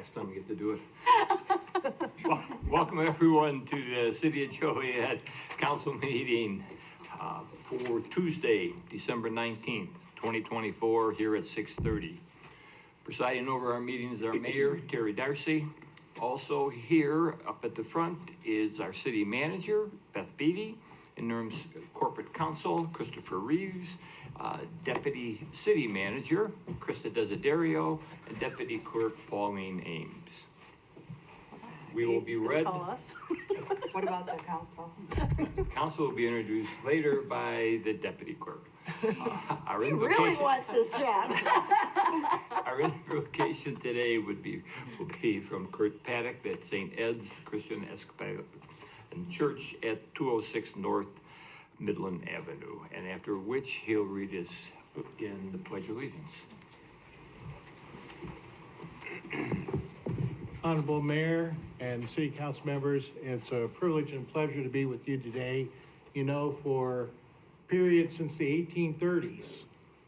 last time we get to do it. Welcome everyone to the City of Joliet Council meeting for Tuesday, December 19th, 2024, here at 6:30. Presiding over our meeting is our mayor, Terry Darcy. Also here up at the front is our city manager, Beth Beatty, interim corporate counsel, Christopher Reeves, deputy city manager, Krista Desiderio, and deputy clerk, Pauline Ames. We will be read. What about the council? Council will be introduced later by the deputy clerk. Our He really wants this job. Our invocation today will be from Kurt Paddock at St. Ed's Christian Episcopal Church at 206 North Midland Avenue, and after which he'll read us in the Pledge of Allegiance. Honorable Mayor and City Council members, it's a privilege and pleasure to be with you today. You know, for a period since the 1830s,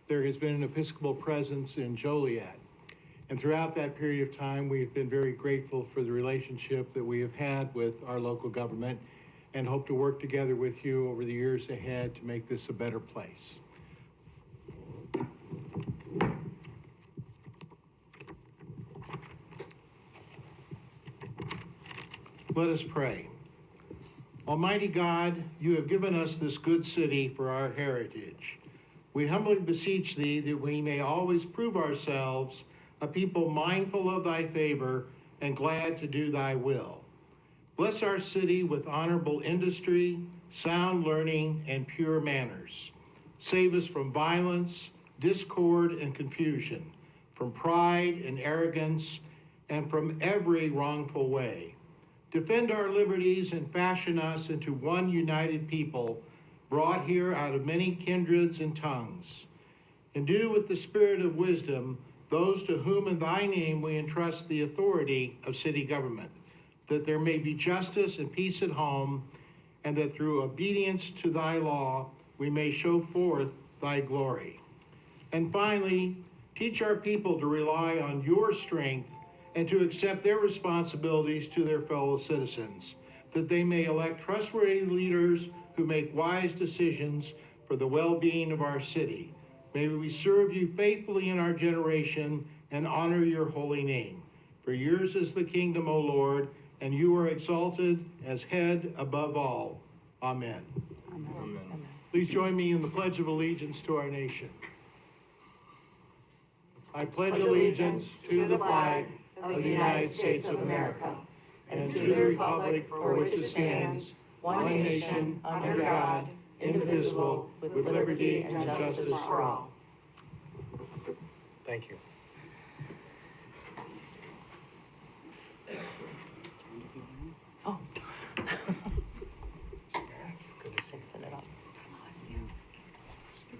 there has been an Episcopal presence in Joliet. And throughout that period of time, we've been very grateful for the relationship that we have had with our local government and hope to work together with you over the years ahead to make this a better place. Let us pray. Almighty God, you have given us this good city for our heritage. We humbly beseech thee that we may always prove ourselves a people mindful of thy favor and glad to do thy will. Bless our city with honorable industry, sound learning, and pure manners. Save us from violence, discord, and confusion, from pride and arrogance, and from every wrongful way. Defend our liberties and fashion us into one united people, brought here out of many kindreds and tongues. Endue with the spirit of wisdom those to whom in thy name we entrust the authority of city government, that there may be justice and peace at home, and that through obedience to thy law we may show forth thy glory. And finally, teach our people to rely on your strength and to accept their responsibilities to their fellow citizens, that they may elect trustworthy leaders who make wise decisions for the well-being of our city. May we serve you faithfully in our generation and honor your holy name. For yours is the kingdom, O Lord, and you are exalted as head above all. Amen. Amen. Amen. Please join me in the Pledge of Allegiance to our nation. I pledge allegiance to the flag of the United States of America and to the republic for which it stands, one nation, under God, indivisible, with liberty and justice for all. Thank you. Oh. Good to see you. Set it up. Bless you.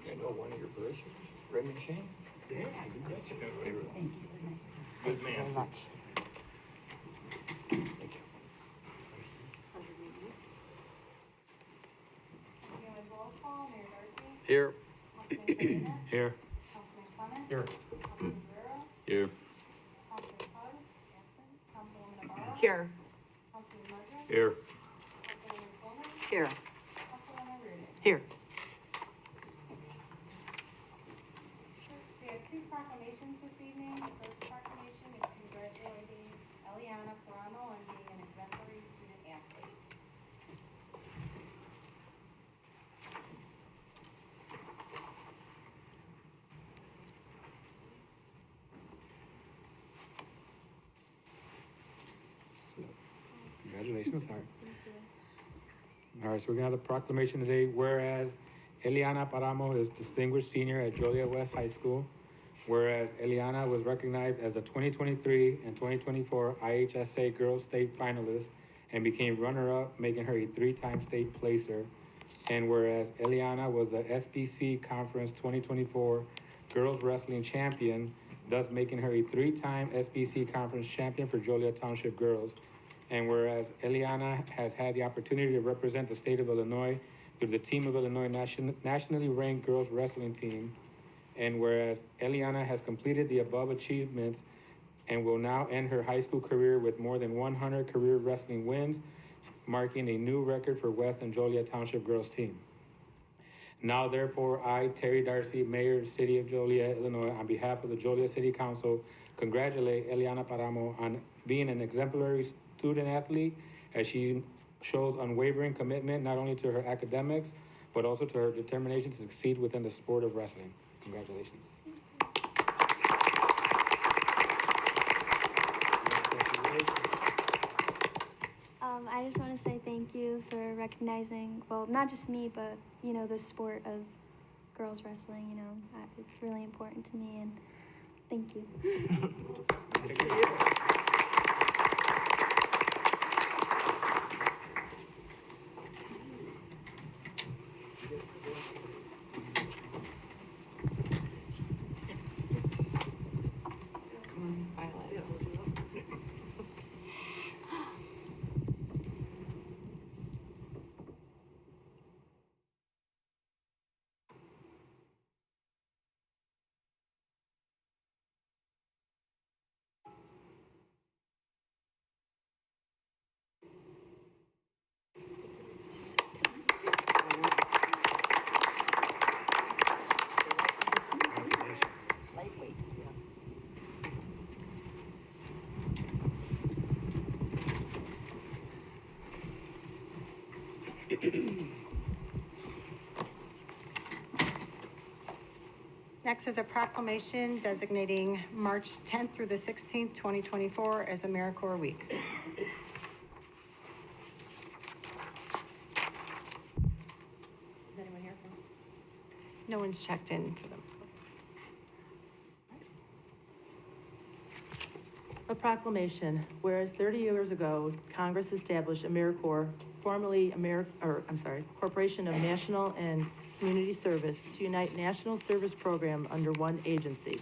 I know one of your parishioners, Raymond Shane. Yeah, you bet. Thank you. Nice. Good Thank you man. very much. Thank you. Roll call, Mayor Darcy. Here. Councilman Cardenas. Here. Councilman Clement. Here. Councilman Guerrero. Here. Councilman Hug, absent. Councilwoman Navarro. Here. Councilman Mudrick. Here. Councilwoman Coleman. Here. Councilwoman Reardon. Here. We have two proclamations this evening. The first proclamation is congratulating Eliana Paramo on being an exemplary student athlete. Congratulations. All right, so we're gonna have the proclamation today, whereas Eliana Paramo is distinguished senior at Joliet West High School, whereas Eliana was recognized as a 2023 and 2024 IHSA Girls State finalist and became runner-up, making her a three-time state placer. And whereas Eliana was the SBC Conference 2024 Girls Wrestling Champion, thus making her a three-time SBC Conference champion for Joliet Township Girls. And whereas Eliana has had the opportunity to represent the state of Illinois through the Team of Illinois nationally ranked girls wrestling team, and whereas Eliana has completed the above achievements and will now end her high school career with more than 100 career wrestling wins, marking a new record for West and Joliet Township girls team. Now therefore, I, Terry Darcy, Mayor of the City of Joliet, Illinois, on behalf of the Joliet City Council, congratulate Eliana Paramo on being an exemplary student athlete as she shows unwavering commitment not only to her academics, but also to her determination to succeed within the sport of wrestling. Congratulations. I just want to say thank you for recognizing, well, not just me, but, you know, the sport of girls wrestling, you know, it's really important to me, and thank you. Come on, Violet. Lightweight, yeah. Next is a proclamation designating March 10th through the 16th, 2024 as AmeriCorps Week. Is anyone here from? No one's checked in for them. A proclamation, whereas 30 years ago, Congress established AmeriCorps, formerly Corporation of National and Community Service, to unite national service program under one agency,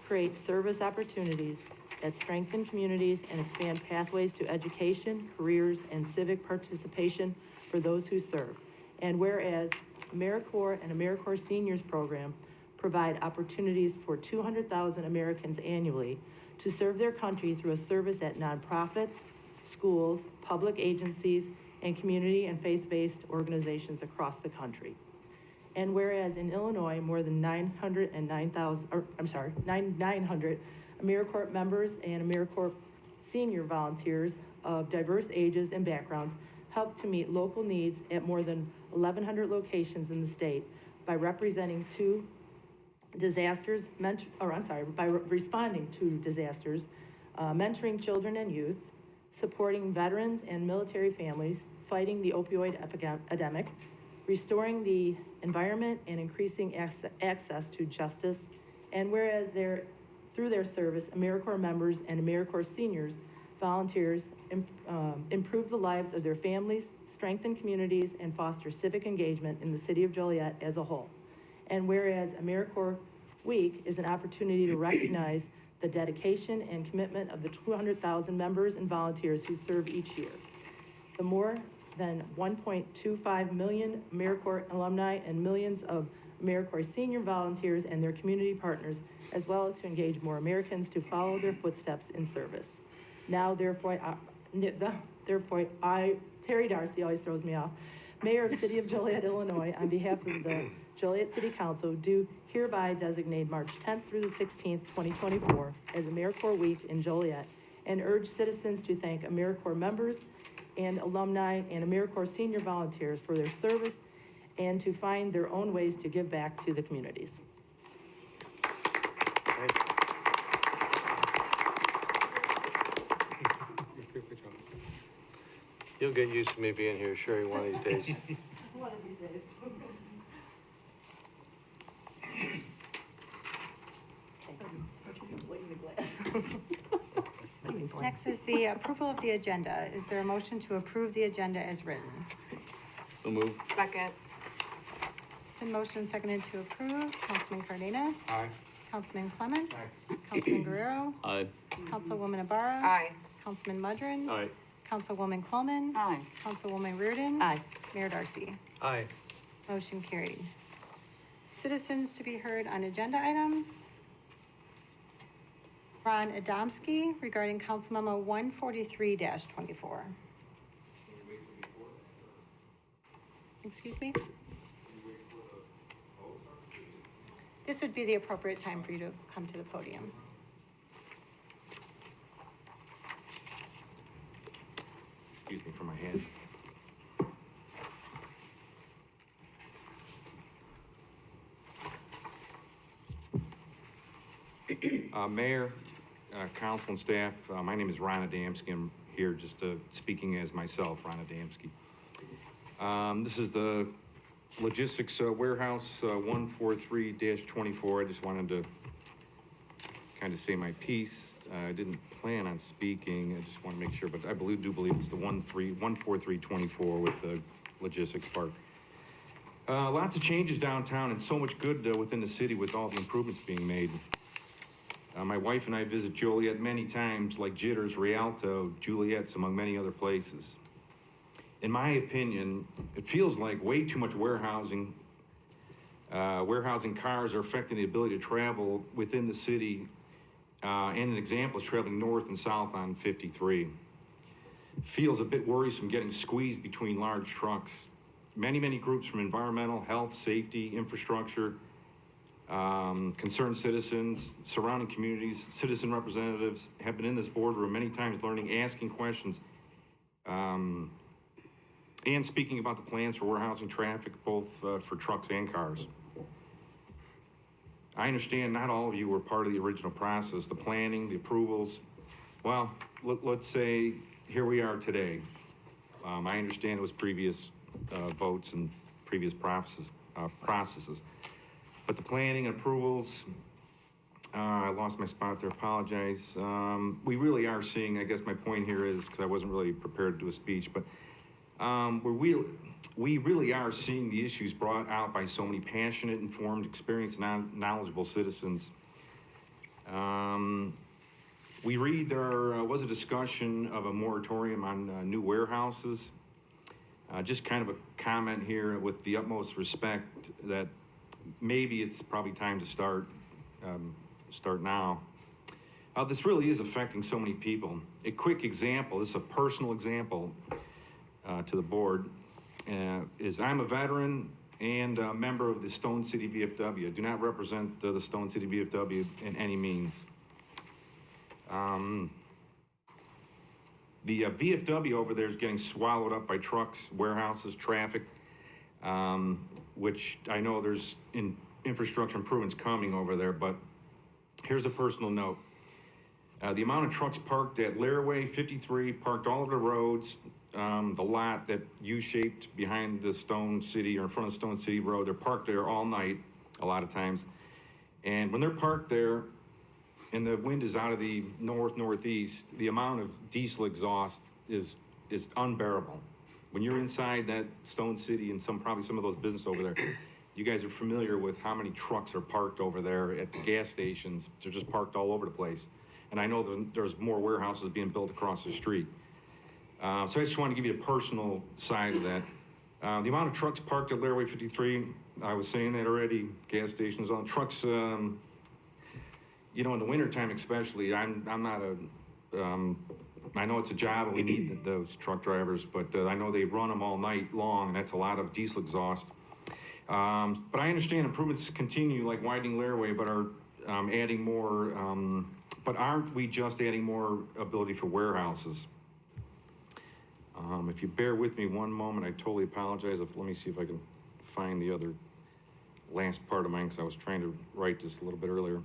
create service opportunities that strengthen communities and expand pathways to education, careers, and civic participation for those who serve. And whereas AmeriCorps and AmeriCorps Seniors Program provide opportunities for 200,000 Americans annually to serve their country through a service at nonprofits, schools, public agencies, and community and faith-based organizations across the country. And whereas in Illinois, more than 900 AmeriCorps members and AmeriCorps senior volunteers of diverse ages and backgrounds help to meet local needs at more than 1,100 locations in the state by representing to disasters, by responding to disasters, mentoring children and youth, supporting veterans and military families, fighting the opioid epidemic, restoring the environment, and increasing access to justice. And whereas through their service, AmeriCorps members and AmeriCorps seniors volunteers improve the lives of their families, strengthen communities, and foster civic engagement in the city of Joliet as a whole. And whereas AmeriCorps Week is an opportunity to recognize the dedication and commitment of the 200,000 members and volunteers who serve each year. The more than 1.25 million AmeriCorps alumni and millions of AmeriCorps senior volunteers and their community partners, as well as to engage more Americans to follow their footsteps in service. Now, therefore, I, Terry Darcy, always throws me off, Mayor of the City of Joliet, Illinois, on behalf of the Joliet City Council, do hereby designate March 10th through the 16th, 2024 as AmeriCorps Week in Joliet, and urge citizens to thank AmeriCorps members and alumni and AmeriCorps senior volunteers for their service and to find their own ways to give back to the communities. You'll get used to me being here, Sherry, one of these days. One of these days. Next is the approval of the agenda. Is there a motion to approve the agenda as written? So move. Second. Been motion seconded to approve. Councilman Cardenas? Aye. Councilman Clement? Councilman Guerrero? Aye. Councilwoman Ibarra? Aye. Councilman Mudrin? Aye. Councilwoman Coleman? Aye. Councilwoman Reardon? Aye. Mayor Darcy? Aye. Motion carried. Citizens to be heard on agenda items? Ron Adamski regarding Council Memo 143-24. Excuse me? This would be the appropriate time for you to come to the podium. Excuse me for my hand. Mayor, council and staff, my name is Ron Adamski. I'm here just speaking as myself, Ron Adamski. This is the logistics warehouse 143-24. I just wanted to kind of say my piece. I didn't plan on speaking. I just want to make sure, but I do believe it's the 143-24 with the logistics park. Lots of changes downtown and so much good within the city with all the improvements being made. My wife and I visit Joliet many times, like Jitters, Rialto, Juliet's, among many other places. In my opinion, it feels like way too much warehousing. Warehousing cars are affecting the ability to travel within the city. And an example is traveling north and south on 53. Feels a bit worrisome getting squeezed between large trucks. Many groups from environmental, health, safety, infrastructure, concerned citizens, surrounding communities, citizen representatives have been in this boardroom many times learning, asking questions, and speaking about the plans for warehousing traffic, both for trucks and cars. I understand not all of you were part of the original process, the planning, the approvals. Well, let's say here we are today. I understand it was previous votes and previous processes. But the planning and approvals, I lost my spot there, apologize. We really are seeing, I guess my point here is, because I wasn't really prepared to do a speech, but we really are seeing the issues brought out by so many passionate, informed, experienced, knowledgeable citizens. We read there was a discussion of a moratorium on new warehouses. Just kind of a comment here with the utmost respect that maybe it's probably time to start now. This really is affecting so many people. A quick example, this is a personal example to the board, is I'm a veteran and a member of the Stone City VFW. I do not represent the Stone City VFW in any means. The VFW over there is getting swallowed up by trucks, warehouses, traffic, which I know there's infrastructure improvements coming over there, but here's a personal note. The amount of trucks parked at Laraway 53, parked all over the roads, the lot that U-shaped behind the Stone City or in front of Stone City Road, they're parked there all night, a lot of times. And when they're parked there and the wind is out of the northeast, the amount of diesel exhaust is unbearable. When you're inside that Stone City and probably some of those businesses over there, you guys are familiar with how many trucks are parked over there at the gas stations. They're just parked all over the place. And I know that there's more warehouses being built across the street. So I just want to give you a personal side of that. The amount of trucks parked at Laraway 53, I was saying that already, gas stations on trucks, you know, in the wintertime especially, I'm not I know it's a job and we need those truck drivers, but I know they run them all night long and that's a lot of diesel exhaust. But I understand improvements continue like widening Laraway, but are adding more, but aren't we just adding more ability for warehouses? If you bear with me one moment, I totally apologize. Let me see if I can find the other last part of mine because I was trying to write this a little bit earlier.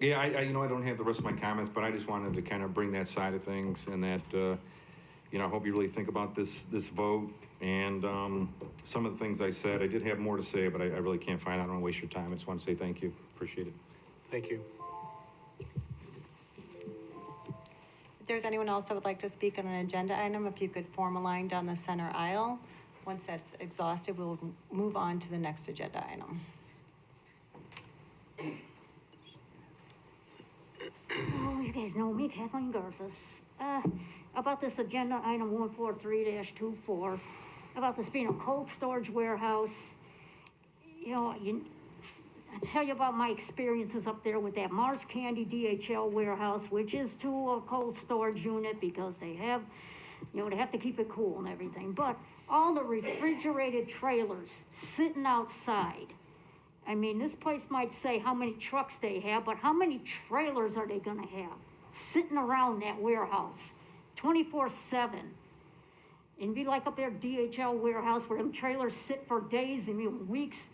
Yeah, I you know, I don't have the rest of my comments, but I just wanted to kind of bring that side of things and that, you know, I hope you really think about this vote and some of the things I said. I did have more to say, but I really can't find it. I don't want to waste your time. I just want to say thank you. Appreciate it. Thank you. If there's anyone else that would like to speak on an agenda item, if you could form a line down the center aisle. Once that's exhausted, we'll move on to the next agenda item. Oh, you guys know me, Kathleen Garthus. About this agenda item 143-24, about this being a cold storage warehouse. You know, I tell you about my experiences up there with that Mars Candy DHL warehouse, which is to a cold storage unit because they have, you know, they have to keep it cool and everything. But all the refrigerated trailers sitting outside. I mean, this place might say how many trucks they have, but how many trailers are they gonna have sitting around that warehouse 24/7? And be like up there DHL warehouse where them trailers sit for days and even weeks,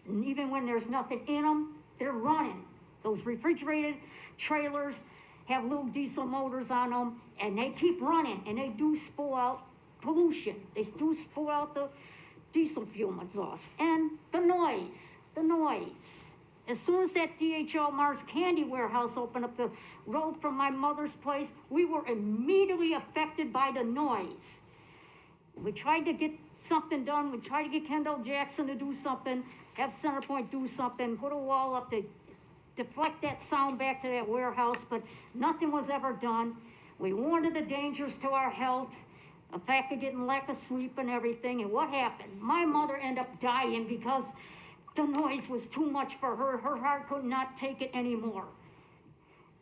and even when there's nothing in them, they're running. Those refrigerated trailers have little diesel motors on them, and they keep running, and they do spoil out pollution. They do spoil out the diesel fuel exhaust, and the noise. As soon as that DHL Mars Candy warehouse opened up the road from my mother's place, we were immediately affected by the noise. We tried to get something done. We tried to get Kendall Jackson to do something, have Centerpoint do something, put a wall up to deflect that sound back to that warehouse, but nothing was ever done. We warned of the dangers to our health, the fact of getting lack of sleep and everything, and what happened? My mother ended up dying because the noise was too much for her. Her heart could not take it anymore.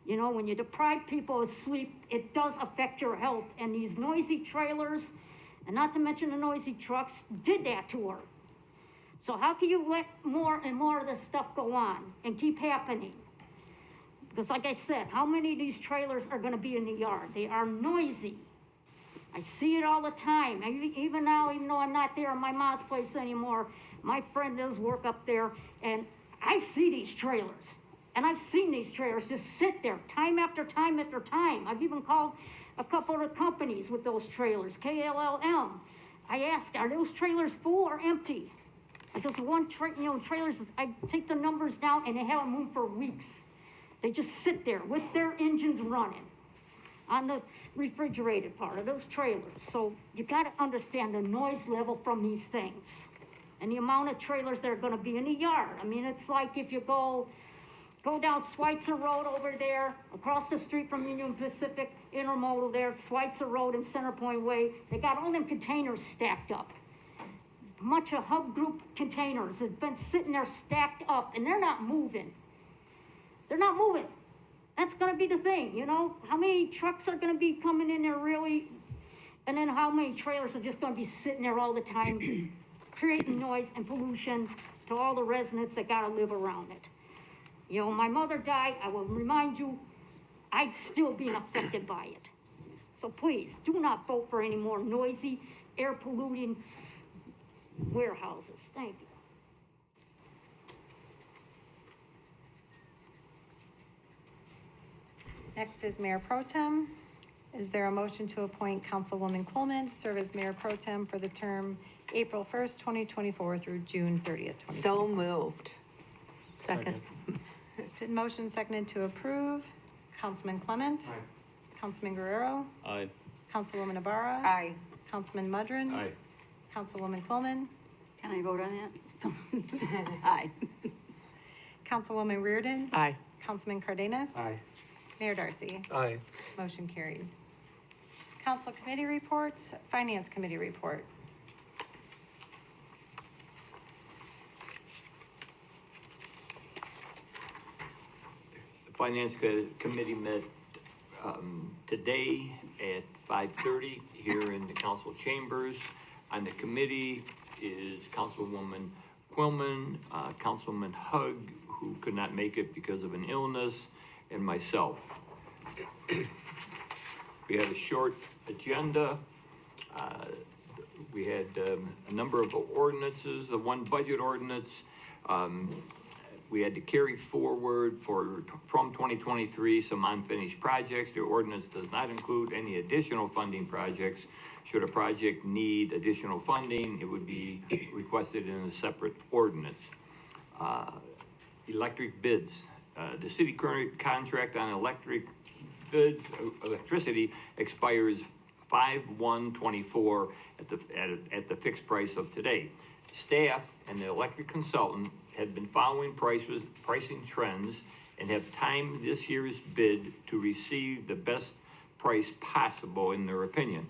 You know, when you deprive people of sleep, it does affect your health, and these noisy trailers, and not to mention the noisy trucks, did that to her. So how can you let more and more of this stuff go on and keep happening? Because like I said, how many of these trailers are gonna be in the yard? They are noisy. I see it all the time. Even now, even though I'm not there at my mom's place anymore, my friend does work up there, and I see these trailers. And I've seen these trailers just sit there time after time after time. I've even called a couple of the companies with those trailers, KLLM. I asked, are those trailers full or empty? Because trailers, I take the numbers down and they haven't moved for weeks. They just sit there with their engines running on the refrigerated part of those trailers. So you gotta understand the noise level from these things and the amount of trailers that are gonna be in the yard. I mean, it's like if you go down Schweitzer Road over there, across the street from Union Pacific Intermodal there, Schweitzer Road and Centerpoint Way, they got all them containers stacked up. A bunch of Hub Group containers have been sitting there stacked up, and they're not moving. They're not moving. That's gonna be the thing, you know? How many trucks are gonna be coming in there really? And then how many trailers are just gonna be sitting there all the time, creating noise and pollution to all the residents that gotta live around it? You know, my mother died, I will remind you, I'm still being affected by it. So please, do not vote for any more noisy, air polluting warehouses. Thank you. Next is Mayor Pro Tem. Is there a motion to appoint Councilwoman Coleman to serve as Mayor Pro Tem for the term April 1st, 2024 through June 30th, 2024? So moved. Second. It's been motion seconded to approve. Councilman Clement? Aye. Councilman Guerrero? Aye. Councilwoman Ibarra? Aye. Councilman Mudrin? Aye. Councilwoman Coleman? Can I vote on that? Aye. Councilwoman Reardon? Aye. Councilman Cardenas? Aye. Mayor Darcy? Aye. Motion carried. Council committee reports, Finance Committee report. The Finance Committee met today at 5:30 here in the council chambers. On the committee is Councilwoman Quillman, Councilman Hug, who could not make it because of an illness, and myself. We had a short agenda. We had a number of ordinances, the one budget ordinance. We had to carry forward from 2023 some unfinished projects. The ordinance does not include any additional funding projects. Should a project need additional funding, it would be requested in a separate ordinance. Electric bids. The city current contract on electricity expires 5/1/24 at the fixed price of today. Staff and the electric consultant have been following pricing trends and have timed this year's bid to receive the best price possible in their opinion.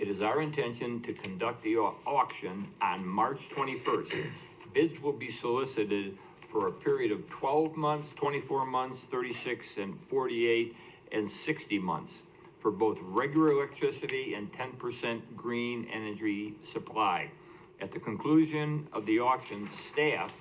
It is our intention to conduct the auction on March 21st. Bids will be solicited for a period of 12 months, 24 months, 36 and 48 and 60 months for both regular electricity and 10% green energy supply. At the conclusion of the auction, staff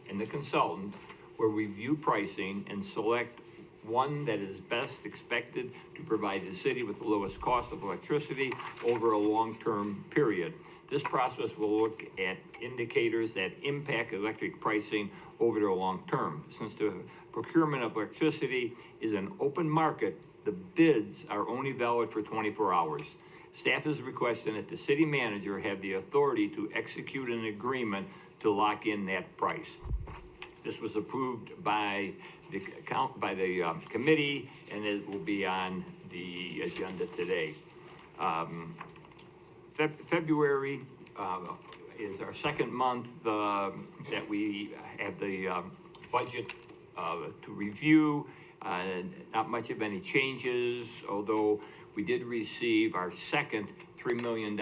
and the consultant will review pricing and select one that is best expected to provide the city with the lowest cost of electricity over a long-term period. This process will look at indicators that impact electric pricing over the long term. Since the procurement of electricity is an open market, the bids are only valid for 24 hours. Staff is requesting that the city manager have the authority to execute an agreement to lock in that price. This was approved by the committee, and it will be on the agenda today. February is our second month that we have the budget to review. Not much of any changes, although we did receive our second $3 million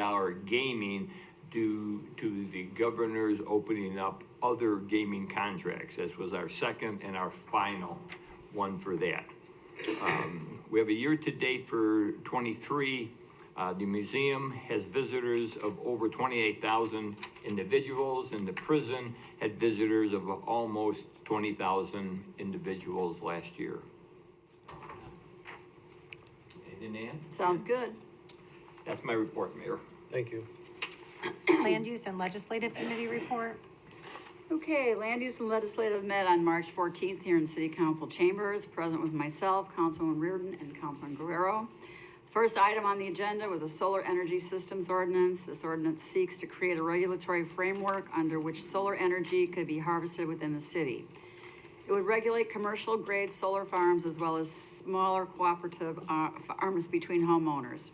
gaming due to the governor's opening up other gaming contracts. This was our second and our final one for that. We have a year-to-date for 23. The museum has visitors of over 28,000 individuals, and the prison had visitors of almost 20,000 individuals last year. Anything to add? Sounds good. That's my report, Mayor. Thank you. Land Use and Legislative Committee report. Okay, Land Use and Legislative met on March 14th here in City Council chambers. Present was myself, Councilman Reardon, and Councilman Guerrero. First item on the agenda was a solar energy systems ordinance. This ordinance seeks to create a regulatory framework under which solar energy could be harvested within the city. It would regulate commercial grade solar farms as well as smaller cooperative farms between homeowners.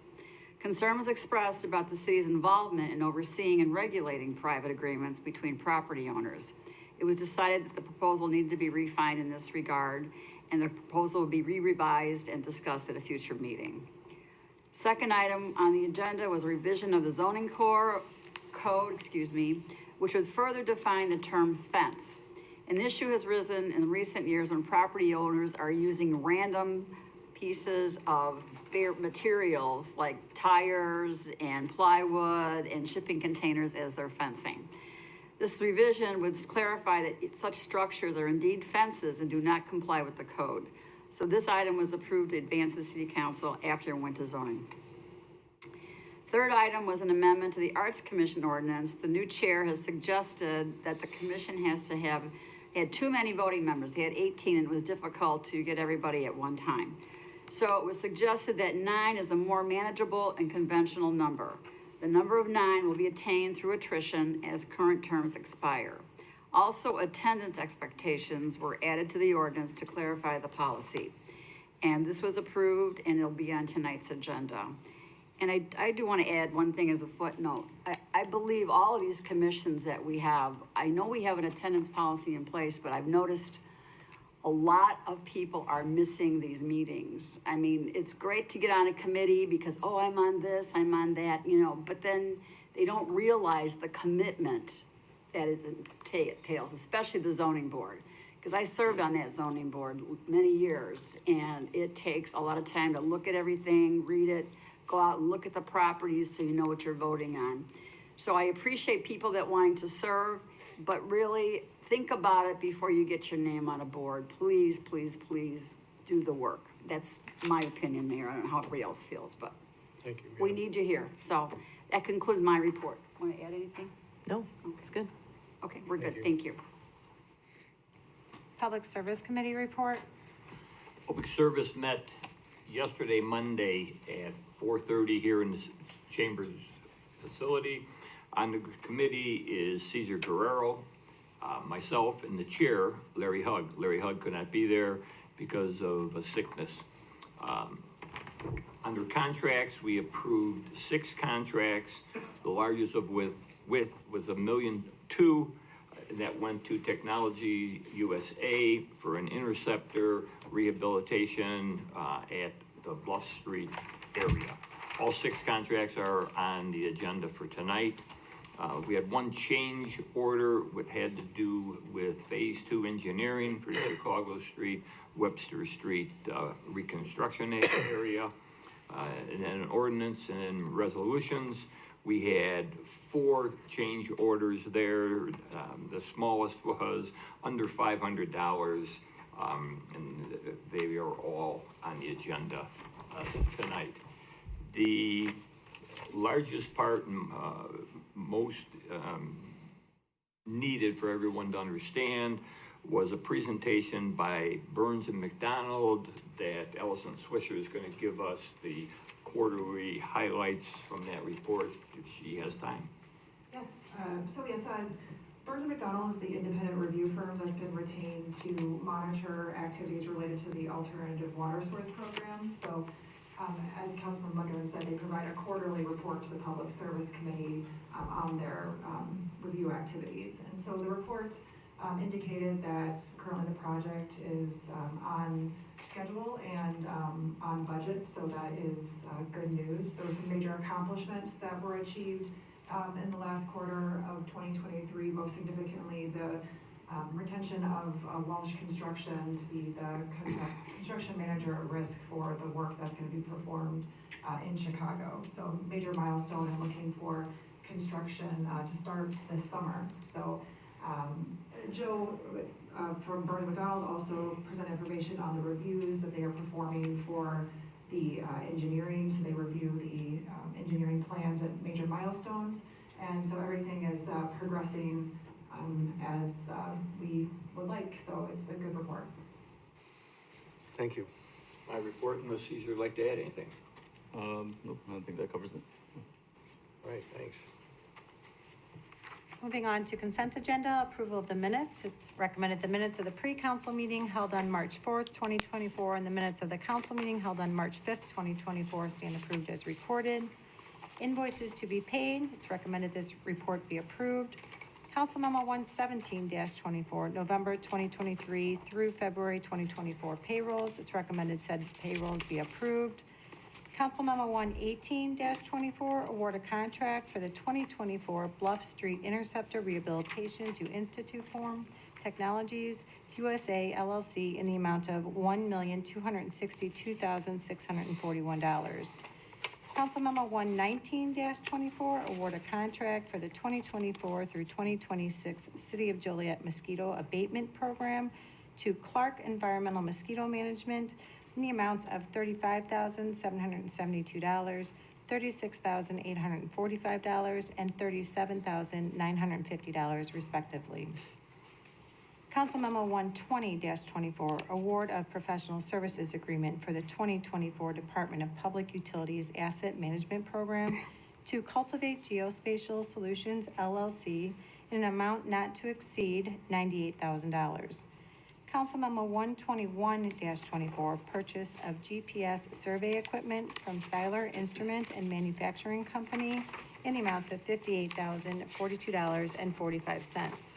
Concern was expressed about the city's involvement in overseeing and regulating private agreements between property owners. It was decided that the proposal needed to be refined in this regard, and the proposal would be re-revised and discussed at a future meeting. Second item on the agenda was a revision of the zoning code, which would further define the term fence. An issue has risen in recent years when property owners are using random pieces of materials like tires and plywood and shipping containers as their fencing. This revision would clarify that such structures are indeed fences and do not comply with the code. So this item was approved to advance the City Council after it went to zoning. Third item was an amendment to the Arts Commission ordinance. The new chair has suggested that the commission had too many voting members. They had 18 and it was difficult to get everybody at one time. So it was suggested that 9 is a more manageable and conventional number. The number of 9 will be attained through attrition as current terms expire. Also, attendance expectations were added to the ordinance to clarify the policy. And this was approved and it'll be on tonight's agenda. And I do want to add one thing as a footnote. I believe all of these commissions that we have, I know we have an attendance policy in place, but I've noticed a lot of people are missing these meetings. I mean, it's great to get on a committee because, oh, I'm on this, I'm on that, but then they don't realize the commitment that it entails, especially the zoning board. Because I served on that zoning board many years, and it takes a lot of time to look at everything, read it, go out and look at the properties so you know what you're voting on. So I appreciate people that wanting to serve, but really think about it before you get your name on a board. Please, please, please do the work. That's my opinion, Mayor. I don't know how everybody else feels, but Thank you. we need you here. So that concludes my report. Want to add anything? No, it's good. Okay, we're good. Thank you. Thank you. Public Service Committee report. Public Service met yesterday, Monday, at 4:30 here in the Chambers facility. On the committee is Cesar Guerrero, myself, and the chair, Larry Hugg. Larry Hugg could not be there because of a sickness. Under contracts, we approved 6 contracts. The largest of with was $1.2 million. That went to Technology USA for an interceptor rehabilitation at the Bluff Street area. All 6 contracts are on the agenda for tonight. We had one change order which had to do with Phase 2 engineering for Chicago Street, Webster Street reconstruction area, and then an ordinance and resolutions. We had 4 change orders there. The smallest was under $500, and they are all on the agenda tonight. The largest part and most needed for everyone to understand was a presentation by Burns and McDonald that Allison Swisher is going to give us the quarterly highlights from that report if she has time. Yes, Burns & McDonnell is the independent review firm that's been retained to monitor activities related to the alternative water source program. So, as Councilman Mundren said, they provide a quarterly report to the Public Service Committee on their review activities. And so the report indicated that currently the project is on schedule and on budget, so that is good news. There were some major accomplishments that were achieved in the last quarter of 2023, most significantly the retention of Walsh Construction to be the construction manager at risk for the work that's going to be performed in Chicago. So major milestone and looking for construction to start this summer. So Joe from Burns McDonald also presented information on the reviews that they are performing for the engineering. So they review the engineering plans at major milestones. And so everything is progressing as we would like. So it's a good report. Thank you. My report, unless Caesar would like to add anything. Nope, I don't think that covers it. All right, thanks. Moving on to consent agenda, approval of the minutes. It's recommended the minutes of the pre-council meeting held on March 4th, 2024, and the minutes of the council meeting held on March 5th, 2024 stand approved as recorded. Invoices to be paid. It's recommended this report be approved. Council Memo 117-24, November 2023 through February 2024 payrolls. It's recommended said payrolls be approved. Council Memo 118-24, award a contract for the 2024 Bluff Street Interceptor Rehabilitation to Institute Form Technologies USA LLC in the amount of $1,262,641. Council Memo 119-24, award a contract for the 2024 through 2026 City of Joliet Mosquito Abatement Program to Clark Environmental Mosquito Management in the amounts of $35,772, $36,845, and $37,950 respectively. Council Memo 120-24, award of professional services agreement for the 2024 Department of Public Utilities Asset Management Program to Cultivate Geospatial Solutions LLC in an amount not to exceed $98,000. Council Memo 121-24, purchase of GPS survey equipment from Seiler Instrument and Manufacturing Company in the amount of $58,042.45.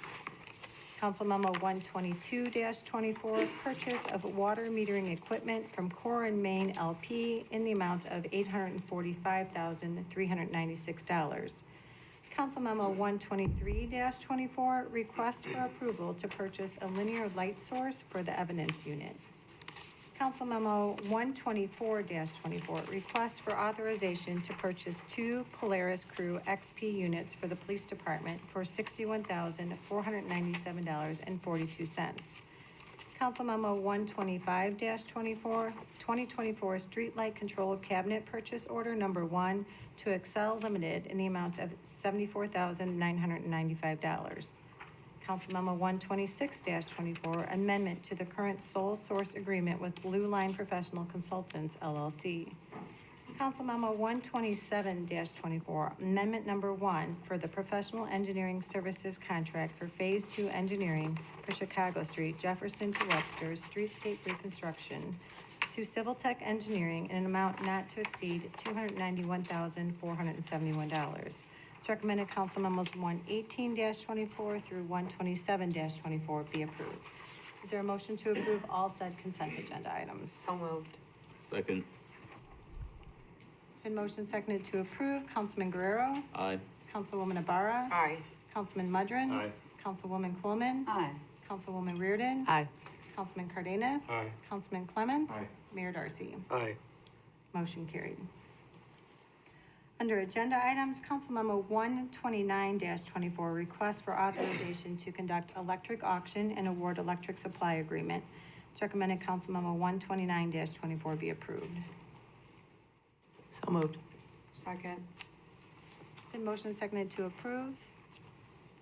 Council Memo 122-24, purchase of water metering equipment from Core and Main LP in the amount of $845,396. Council Memo 123-24, request for approval to purchase a linear light source for the evidence unit. Council Memo 124-24, request for authorization to purchase 2 Polaris Crew XP units for the police department for $61,497.42. Council Memo 125-24, 2024 Streetlight Control Cabinet Purchase Order Number 1 to Excel Limited in the amount of $74,995. Council Memo 126-24, amendment to the current sole source agreement with Blue Line Professional Consultants, LLC. Council Memo 127-24, amendment number 1 for the professional engineering services contract for Phase 2 engineering for Chicago Street, Jefferson to Webster, streetscape reconstruction to Civil Tech Engineering in an amount not to exceed $291,471. It's recommended Council Memos 118-24 through 127-24 be approved. Is there a motion to approve all said consent agenda items? So moved. Second. It's Been motion seconded to approve. Councilman Guerrero. Aye. Councilwoman Ibarra. Aye. Councilman Mudrin. Aye. Councilwoman Coleman. Aye. Councilwoman Reardon. Aye. Councilman Cardenas. Aye. Councilman Clement. Aye. Mayor Darcy. Aye. Motion carried. Under agenda items, Council Memo 129-24, request for authorization to conduct electric auction and award electric supply agreement. It's recommended Council Memo 129-24 be approved. So moved. Second. Been motion seconded to approve.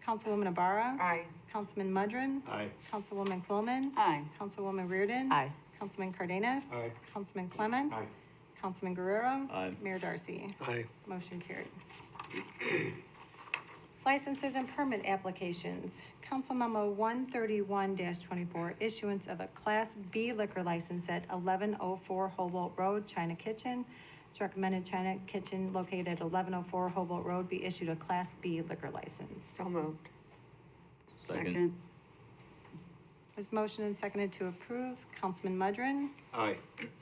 Councilwoman Ibarra. Aye. Councilman Mudrin. Aye. Councilwoman Coleman. Aye. Councilwoman Reardon. Aye. Councilman Cardenas. Aye. Councilman Clement. Aye. Councilman Guerrero. Aye. Mayor Darcy. Aye. Motion carried. Licenses and permit applications. Council Memo 131-24, issuance of a Class B liquor license at 1104 Hobart Road, China Kitchen. It's recommended China Kitchen located at 1104 Hobart Road be issued a Class B liquor license. So moved. Second. There's motion and seconded to approve. Councilman Mudrin. Aye.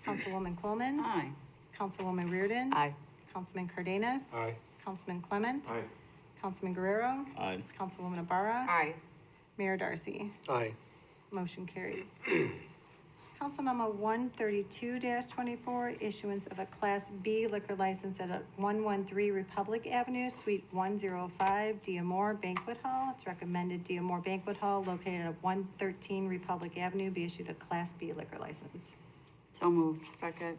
Councilwoman Coleman. Aye. Councilwoman Reardon. Aye. Councilman Cardenas. Aye. Councilman Clement. Aye. Councilman Guerrero. Aye. Councilwoman Ibarra. Aye. Mayor Darcy. Aye. Motion carried. Council Memo 132-24, issuance of a Class B liquor license at 113 Republic Avenue, Suite 105, Diamore Banquet Hall. It's recommended Diamore Banquet Hall located at 113 Republic Avenue be issued a Class B liquor license. So moved. Second.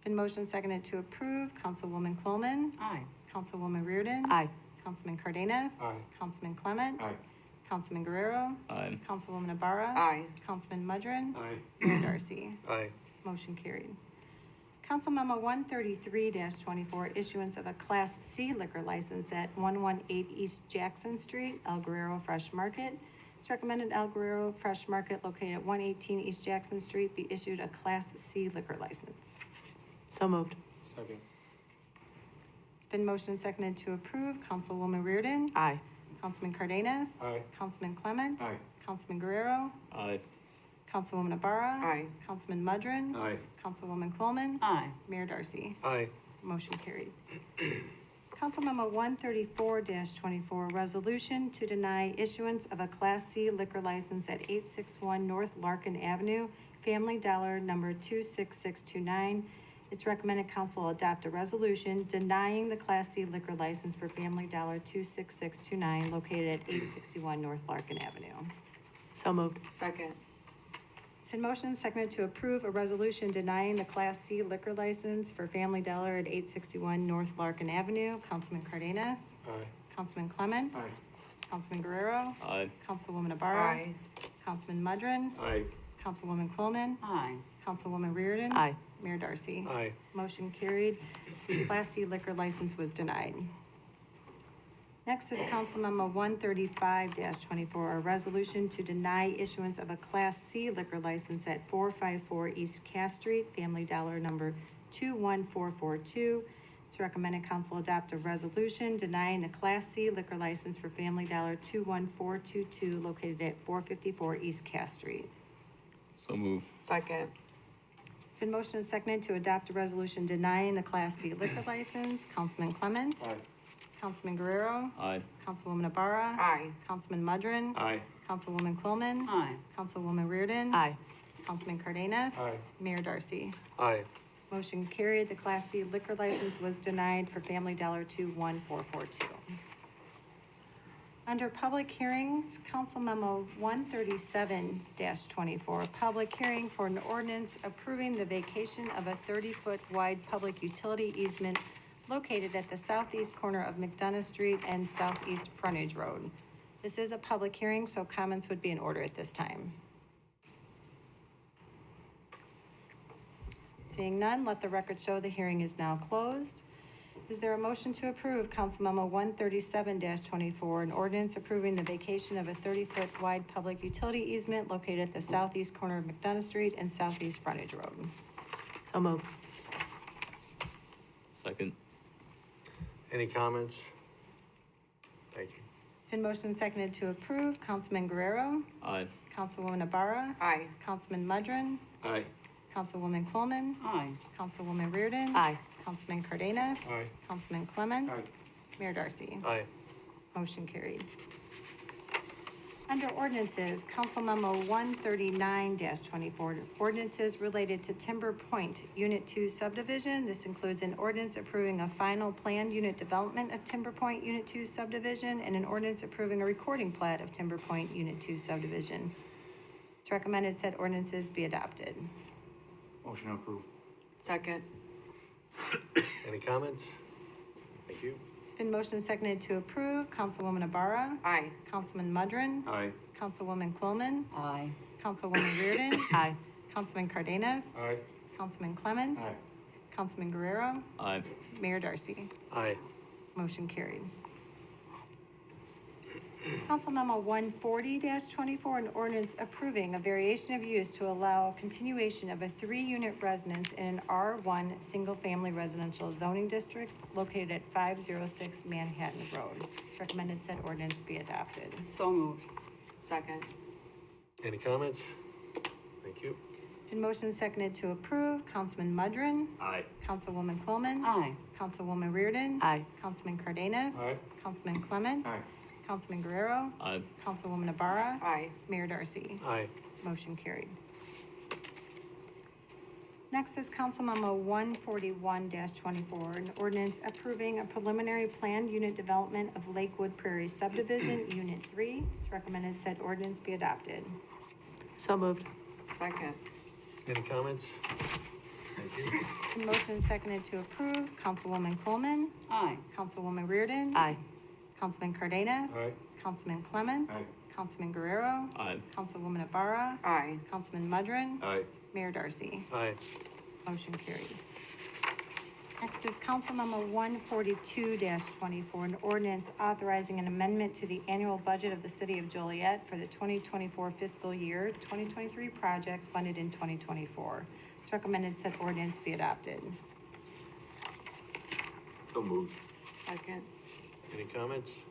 Been motion seconded to approve. Councilwoman Coleman. Aye. Councilwoman Reardon. Aye. Councilman Cardenas. Aye. Councilman Clement. Aye. Councilman Guerrero. Aye. Councilwoman Ibarra. Aye. Councilman Mudrin. Aye. Mayor Darcy. Aye. Motion carried. Council Memo 133-24, issuance of a Class C liquor license at 118 East Jackson Street, El Guerrero Fresh Market. It's recommended El Guerrero Fresh Market located at 118 East Jackson Street be issued a Class C liquor license. So moved. Second. It's been motioned and seconded to approve. Councilwoman Reardon. Aye. Councilman Cardenas. Aye. Councilman Clement. Aye. Councilman Guerrero. Aye. Councilwoman Ibarra. Aye. Councilman Mudrin. Aye. Councilwoman Coleman. Aye. Mayor Darcy. Aye. Motion carried. Council Memo 134-24, resolution to deny issuance of a Class C liquor license at 861 North Larkin Avenue, Family Dollar number 26629. It's recommended council adopt a resolution denying the Class C liquor license for Family Dollar 26629 located at 861 North Larkin Avenue. So moved. Second. It's in motion, seconded to approve a resolution denying the Class C liquor license for Family Dollar at 861 North Larkin Avenue. Councilman Cardenas. Aye. Councilman Clement. Aye. Councilman Guerrero. Aye. Councilwoman Ibarra. Aye. Councilman Mudrin. Aye. Councilwoman Coleman. Aye. Councilwoman Reardon. Aye. Mayor Darcy. Aye. Motion carried. The Class C liquor license was denied. Next is Council Memo 135-24, a resolution to deny issuance of a Class C liquor license at 454 East Cass Street, Family Dollar number 21442. It's recommended council adopt a resolution denying the Class C liquor license for Family Dollar 21422 located at 454 East Cass Street. So move. Second. It's been motioned and seconded to adopt a resolution denying the Class C liquor license. Councilman Clement. Aye. Councilman Guerrero. Aye. Councilwoman Ibarra. Aye. Councilman Mudrin. Aye. Councilwoman Coleman. Aye. Councilwoman Reardon. Aye. Councilman Cardenas. Aye. Mayor Darcy. Aye. Motion carried. The Class C liquor license was denied for Family Dollar 21442. Under public hearings, Council Memo 137-24, public hearing for an ordinance approving the vacation of a 30-foot wide public utility easement located at the southeast corner of McDonough Street and Southeast Frontage Road. This is a public hearing, so comments would be in order at this time. Seeing none, let the record show the hearing is now closed. Is there a motion to approve Council Memo 137-24, an ordinance approving the vacation of a 30-foot wide public utility easement located at the southeast corner of McDonough Street and Southeast Frontage Road? So moved. Second. Any comments? Thank you. It's been motioned and seconded to approve. Councilman Guerrero. Aye. Councilwoman Ibarra. Aye. Councilman Mudrin. Aye. Councilwoman Coleman, Aye. Councilwoman Reardon. Aye. Councilman Cardenas. Aye. Councilman Clement. Aye. Mayor Darcy. Aye. Motion carried. Under ordinances, Council Memo 139-24, ordinances related to Timber Point Unit 2 subdivision. This includes an ordinance approving a final planned unit development of Timber Point Unit 2 subdivision and an ordinance approving a recording plat of Timber Point Unit 2 subdivision. It's recommended said ordinances be adopted. Motion approved. Second. Any comments? Thank you. It's been motioned and seconded to approve. Councilwoman Ibarra. Aye. Councilman Mudrin. Aye. Councilwoman Quillman. Aye. Councilwoman Reardon. Aye. Councilman Cardenas. Aye. Councilman Clement. Aye. Councilman Guerrero. Aye. Mayor Darcy. Aye. Motion carried. Council Memo 140-24, an ordinance approving a variation of use to allow continuation of a 3-unit residence in an R1 single-family residential zoning district located at 506 Manhattan Road. It's recommended said ordinance be adopted. So moved. Second. Any comments? Thank you. In motion seconded to approve, Councilman Mudrin. Aye. Councilwoman Quillman. Aye. Councilwoman Reardon. Aye. Councilman Cardenas. Aye. Councilman Clement. Aye. Councilman Guerrero. Aye. Councilwoman Ibarra. Aye. Mayor Darcy. Aye. Motion carried. Next is Council Memo 141-24, an ordinance approving a preliminary planned unit development of Lakewood Prairie subdivision, Unit 3. It's recommended said ordinance be adopted. So moved. Second. Any comments? Thank you. In motion and seconded to approve, Councilwoman Coleman. Aye. Councilwoman Reardon. Aye. Councilman Cardenas. Aye. Councilman Clement. Aye. Councilman Guerrero. Aye. Councilwoman Ibarra. Aye. Councilman Mudrin. Aye. Mayor Darcy. Aye. Motion carried. Next is Council Memo 142-24, an ordinance authorizing an amendment to the annual budget of the city of Joliet for the 2024 fiscal year, 2023 projects funded in 2024. It's recommended said ordinance be adopted. So moved. Second. Any comments?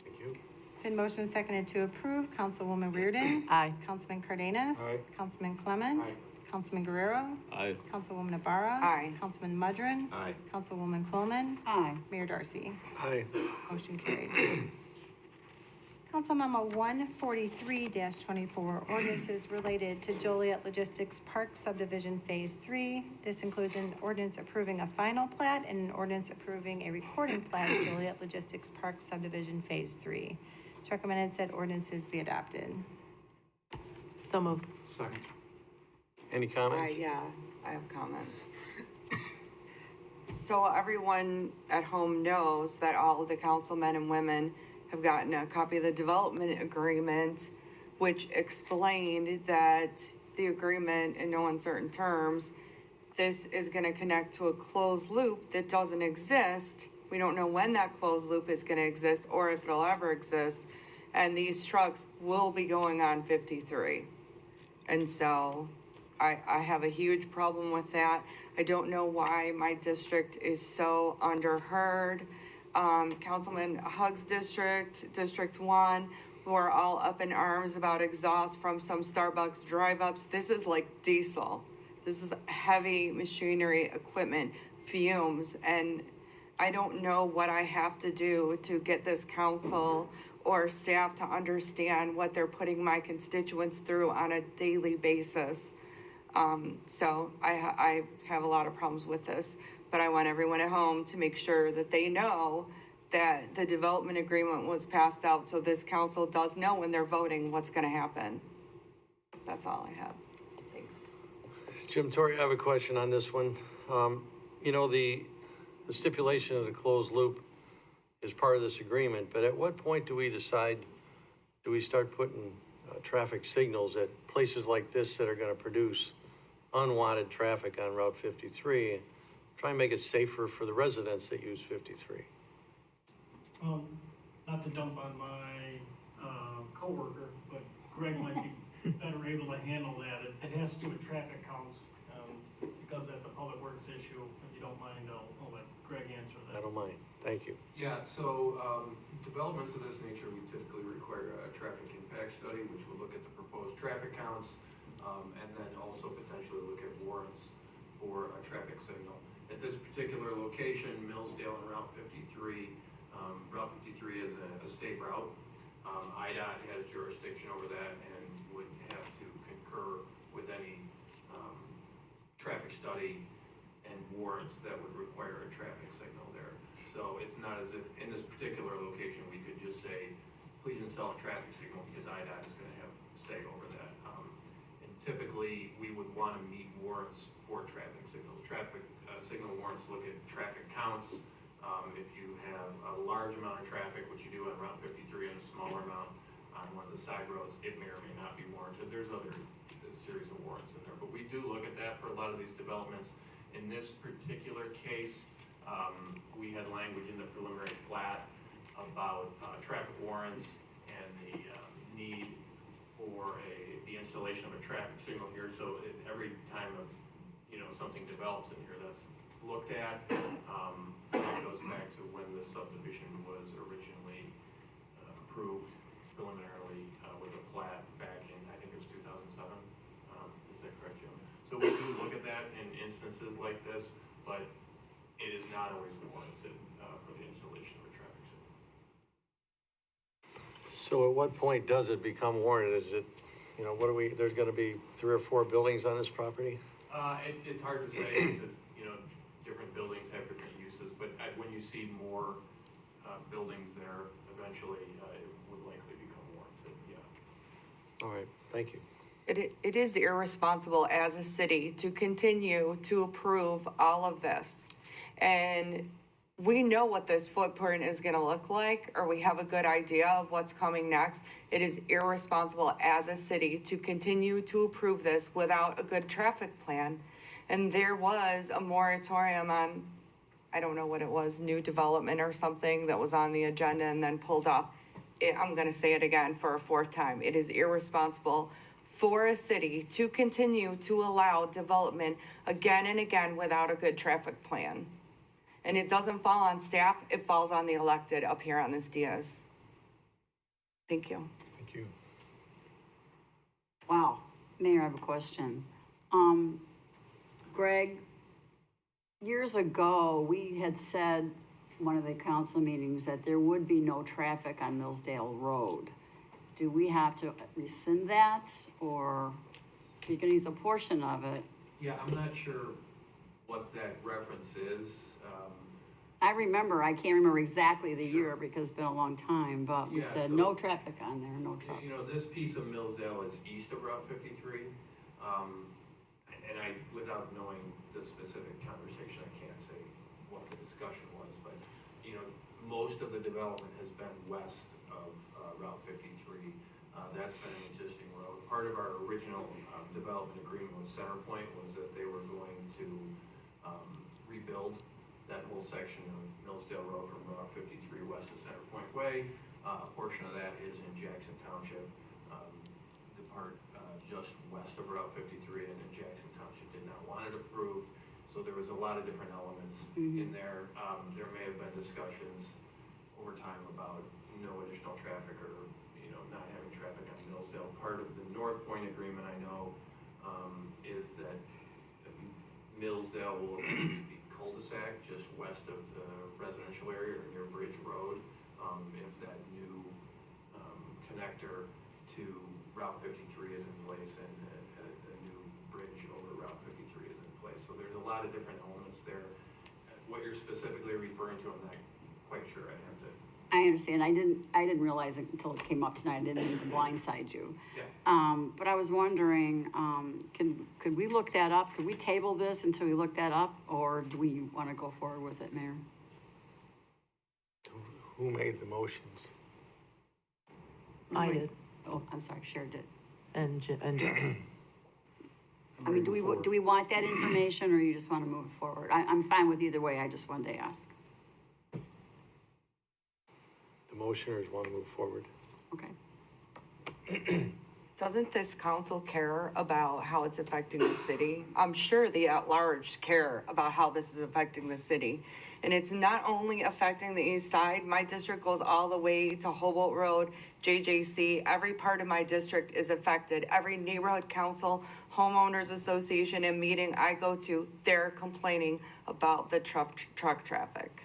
Thank you. It's been motioned and seconded to approve. Councilwoman Reardon. Aye. Councilman Cardenas. Aye. Councilman Clement. Aye. Councilman Guerrero. Aye. Councilwoman Ibarra. Aye. Councilman Mudrin. Aye. Councilwoman Coleman. Aye. Mayor Darcy. Aye. Motion carried. Council Memo 143-24, ordinances related to Joliet Logistics Park Subdivision Phase 3. This includes an ordinance approving a final plat and an ordinance approving a recording plat of Joliet Logistics Park Subdivision Phase 3. It's recommended said ordinances be adopted. So moved. Second. Any comments? Yeah, I have comments. So everyone at home knows that all of the councilmen and women have gotten a copy of the development agreement, which explained that the agreement in no uncertain terms, this is gonna connect to a closed loop that doesn't exist. We don't know when that closed loop is gonna exist or if it'll ever exist. And these trucks will be going on 53. And so I have a huge problem with that. I don't know why my district is so underheard. Councilman Hugg's district, District 1, who are all up in arms about exhaust from some Starbucks drive-ups. This is like diesel. This is heavy machinery, equipment, fumes, and I don't know what I have to do to get this council or staff to understand what they're putting my constituents through on a daily basis. So I have a lot of problems with this, but I want everyone at home to make sure that they know that the development agreement was passed out, so this council does know when they're voting what's gonna happen. That's all I have. Thanks. Jim Torrey, I have a question on this one. You know, the stipulation of the closed loop is part of this agreement, but at what point do we decide, do we start putting traffic signals at places like this that are gonna produce unwanted traffic on Route 53, try and make it safer for the residents that use 53? Not to dump on my coworker, but Greg might be better able to handle that. It has to do with traffic counts, because that's a public works issue. If you don't mind, I'll let Greg answer that. I don't mind. Thank you. Yeah, so developments of this nature, we typically require a traffic impact study, which will look at the proposed traffic counts, and then also potentially look at warrants for a traffic signal. At this particular location, Millsdale and Route 53, Route 53 is a state route. IDOT has jurisdiction over that and would have to concur with any traffic study and warrants that would require a traffic signal there. So it's not as if in this particular location, we could just say, please install a traffic signal because IDOT is going to have say over that. And typically, we would want to meet warrants for traffic signals. Traffic signal warrants look at traffic counts. If you have a large amount of traffic, which you do on Route 53, and a smaller amount on one of the side roads, it may or may not be warranted. There's other series of warrants in there, but we do look at that for a lot of these developments. In this particular case, we had language in the preliminary plat about traffic warrants and the need for the installation of a traffic signal here. So every time something develops in here, that's looked at. It goes back to when the subdivision was originally approved preliminarily with a plat back in, I think it was 2007. Is that correct, Jim? So we do look at that in instances like this, but it is not always warranted for the installation of a traffic signal. So at what point does it become warranted? Is it, there's gonna be 3 or 4 buildings on this property? It's hard to say because, different buildings have different uses, but when you see more buildings there, eventually it would likely become warranted, yeah. All right, thank you. It is irresponsible as a city to continue to approve all of this. And we know what this footprint is gonna look like, or we have a good idea of what's coming next. It is irresponsible as a city to continue to approve this without a good traffic plan. And there was a moratorium on, I don't know what it was, new development or something that was on the agenda and then pulled off. I'm gonna say it again for a 4th time. It is irresponsible for a city to continue to allow development again and again without a good traffic plan. And it doesn't fall on staff, it falls on the elected up here on this dais. Thank you. Thank you. Wow, Mayor, I have a question. Greg, years ago, we had said, one of the council meetings, that there would be no traffic on Millsdale Road. Do we have to rescind that, or you can use a portion of it? Yeah, I'm not sure what that reference is. I can't remember exactly the year because it's been a long time, but we Yeah, said so- no traffic on there, no trucks. This piece of Millsdale is east of Route 53. And without knowing the specific conversation, I can't say what the discussion was, but, most of the development has been west of Route 53. That's been an existing road. Part of our original development agreement with CenterPoint was that they were going to rebuild that whole section of Millsdale Road from Route 53 west of CenterPoint Way. A portion of that is in Jackson Township. The part just west of Route 53 and in Jackson Township did not want it approved. So there was a lot of different elements in there. There may have been discussions over time about no additional traffic or, not having traffic on Millsdale. Part of the North Point agreement, I know, is that Millsdale will be cul-de-sac just west of the residential area or near Bridge Road. If that new connector to Route 53 is in place and a new bridge over Route 53 is in place. So there's a lot of different elements there. What you're specifically referring to, I'm not quite sure. I have to. I understand. I didn't realize it until it came up tonight. I didn't mean to blindside you. Yeah. But I was wondering, could we look that up? Could we table this until we look that up, or do we want to go forward with it, Mayor? Who made the motions? I did, Oh, I'm sorry, Cher did. and John. I mean, do we want that information, or you just want to move forward? I'm fine with either way. I just wanted to ask. The motioners want to move forward. Okay. Doesn't this council care about how it's affecting the city? I'm sure the at-large care about how this is affecting the city. And it's not only affecting the east side, my district goes all the way to Hobolt Road, JJC. Every part of my district is affected. Every neighborhood council, homeowners association and meeting I go to, they're complaining about the truck traffic.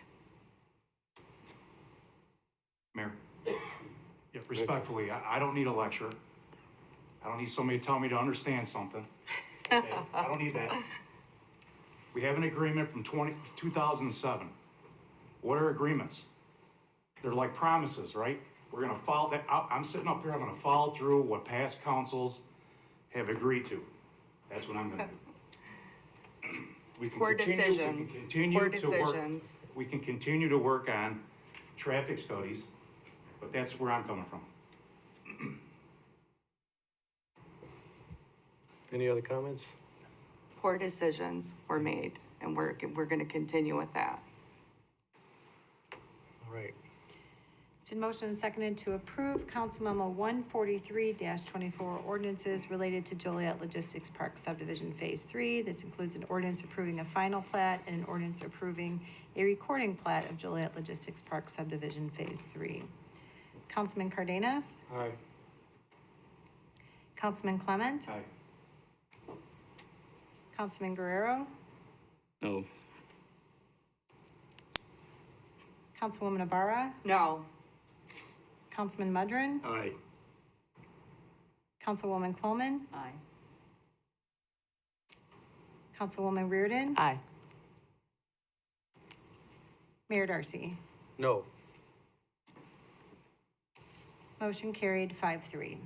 Mayor? Yeah, respectfully, I don't need a lecture. I don't need somebody to tell me to understand something. Okay? I don't need that. We have an agreement from 2007. What are agreements? They're like promises, right? We're gonna follow that. I'm sitting up here, I'm gonna follow through what past councils have agreed to. That's what I'm gonna do. We can Poor continue- decisions. We can continue Poor to work- decisions. We can continue to work on traffic studies, but that's where I'm coming from. Any other comments? Poor decisions were made, and we're gonna continue with that. All right. It's been motioned and seconded to approve Council Memo 143-24 ordinances related to Joliet Logistics Park Subdivision Phase 3. This includes an ordinance approving a final plat and an ordinance approving a recording plat of Joliet Logistics Park Subdivision Phase 3. Councilman Cardenas? Aye. Councilman Clement? Aye. Councilman Guerrero? No. Councilwoman Ibarra? No. Councilman Mudrin? Aye. Councilwoman Coleman? Aye. Councilwoman Reardon? Aye. Mayor Darcy? No. Motion carried 5-3.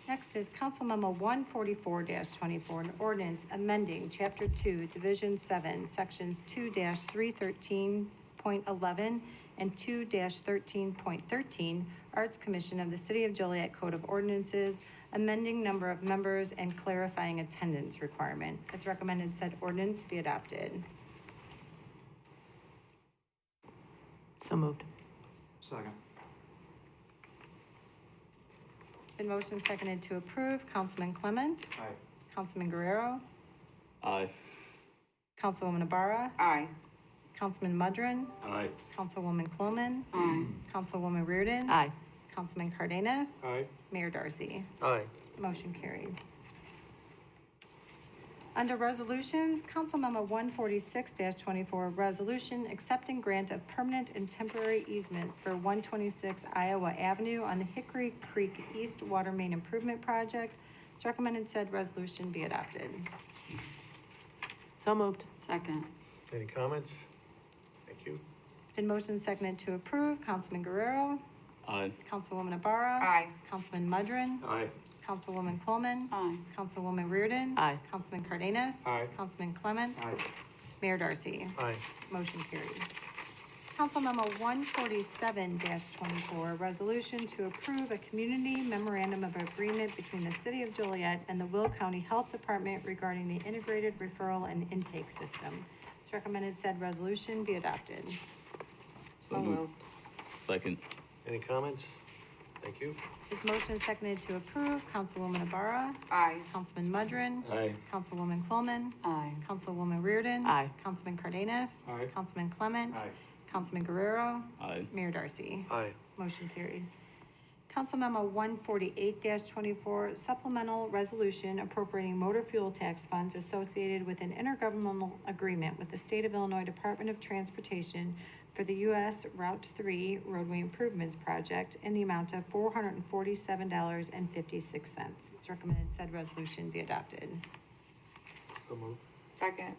Next is Council Memo 144-24, an ordinance amending Chapter 2, Division 7, Sections 2-313.11 and 2-13.13, Arts Commission of the City of Joliet Code of Ordinances, amending number of members and clarifying attendance requirement. It's recommended said ordinance be adopted. So moved. Second. Been motion seconded to approve. Councilman Clement? Aye. Councilman Guerrero? Aye. Councilwoman Ibarra? Aye. Councilman Mudrin? Aye. Councilwoman Coleman? Aye. Councilwoman Reardon? Aye. Councilman Cardenas? Aye. Mayor Darcy? Aye. Motion carried. Under resolutions, Council Memo 146-24, resolution accepting grant of permanent and temporary easements for 126 Iowa Avenue on the Hickory Creek East Water Main Improvement Project. It's recommended said resolution be adopted. So moved. Second. Any comments? Thank you. It's been motioned seconded to approve. Councilman Guerrero? Aye. Councilwoman Ibarra? Aye. Councilman Mudrin? Aye. Councilwoman Coleman? Aye. Councilwoman Reardon? Aye. Councilman Cardenas? Aye. Councilman Clement? Aye. Mayor Darcy? Aye. Motion carried. Council Memo 147-24, resolution to approve a community memorandum of agreement between the City of Joliet and the Will County Health Department regarding the integrated referral and intake system. It's recommended said resolution be adopted. So moved. Second. Any comments? Thank you. Is motion seconded to approve. Councilwoman Ibarra? Aye. Councilman Mudrin? Aye. Councilwoman Coleman? Aye. Councilwoman Reardon? Aye. Councilman Cardenas? Aye. Councilman Clement? Aye. Councilman Guerrero? Aye. Mayor Darcy? Aye. Motion carried. Council Memo 148-24, supplemental resolution appropriating motor fuel tax funds associated with an intergovernmental agreement with the State of Illinois Department of Transportation for the U.S. Route 3 roadway improvements project in the amount of $447.56. It's recommended said resolution be adopted. So moved. Second.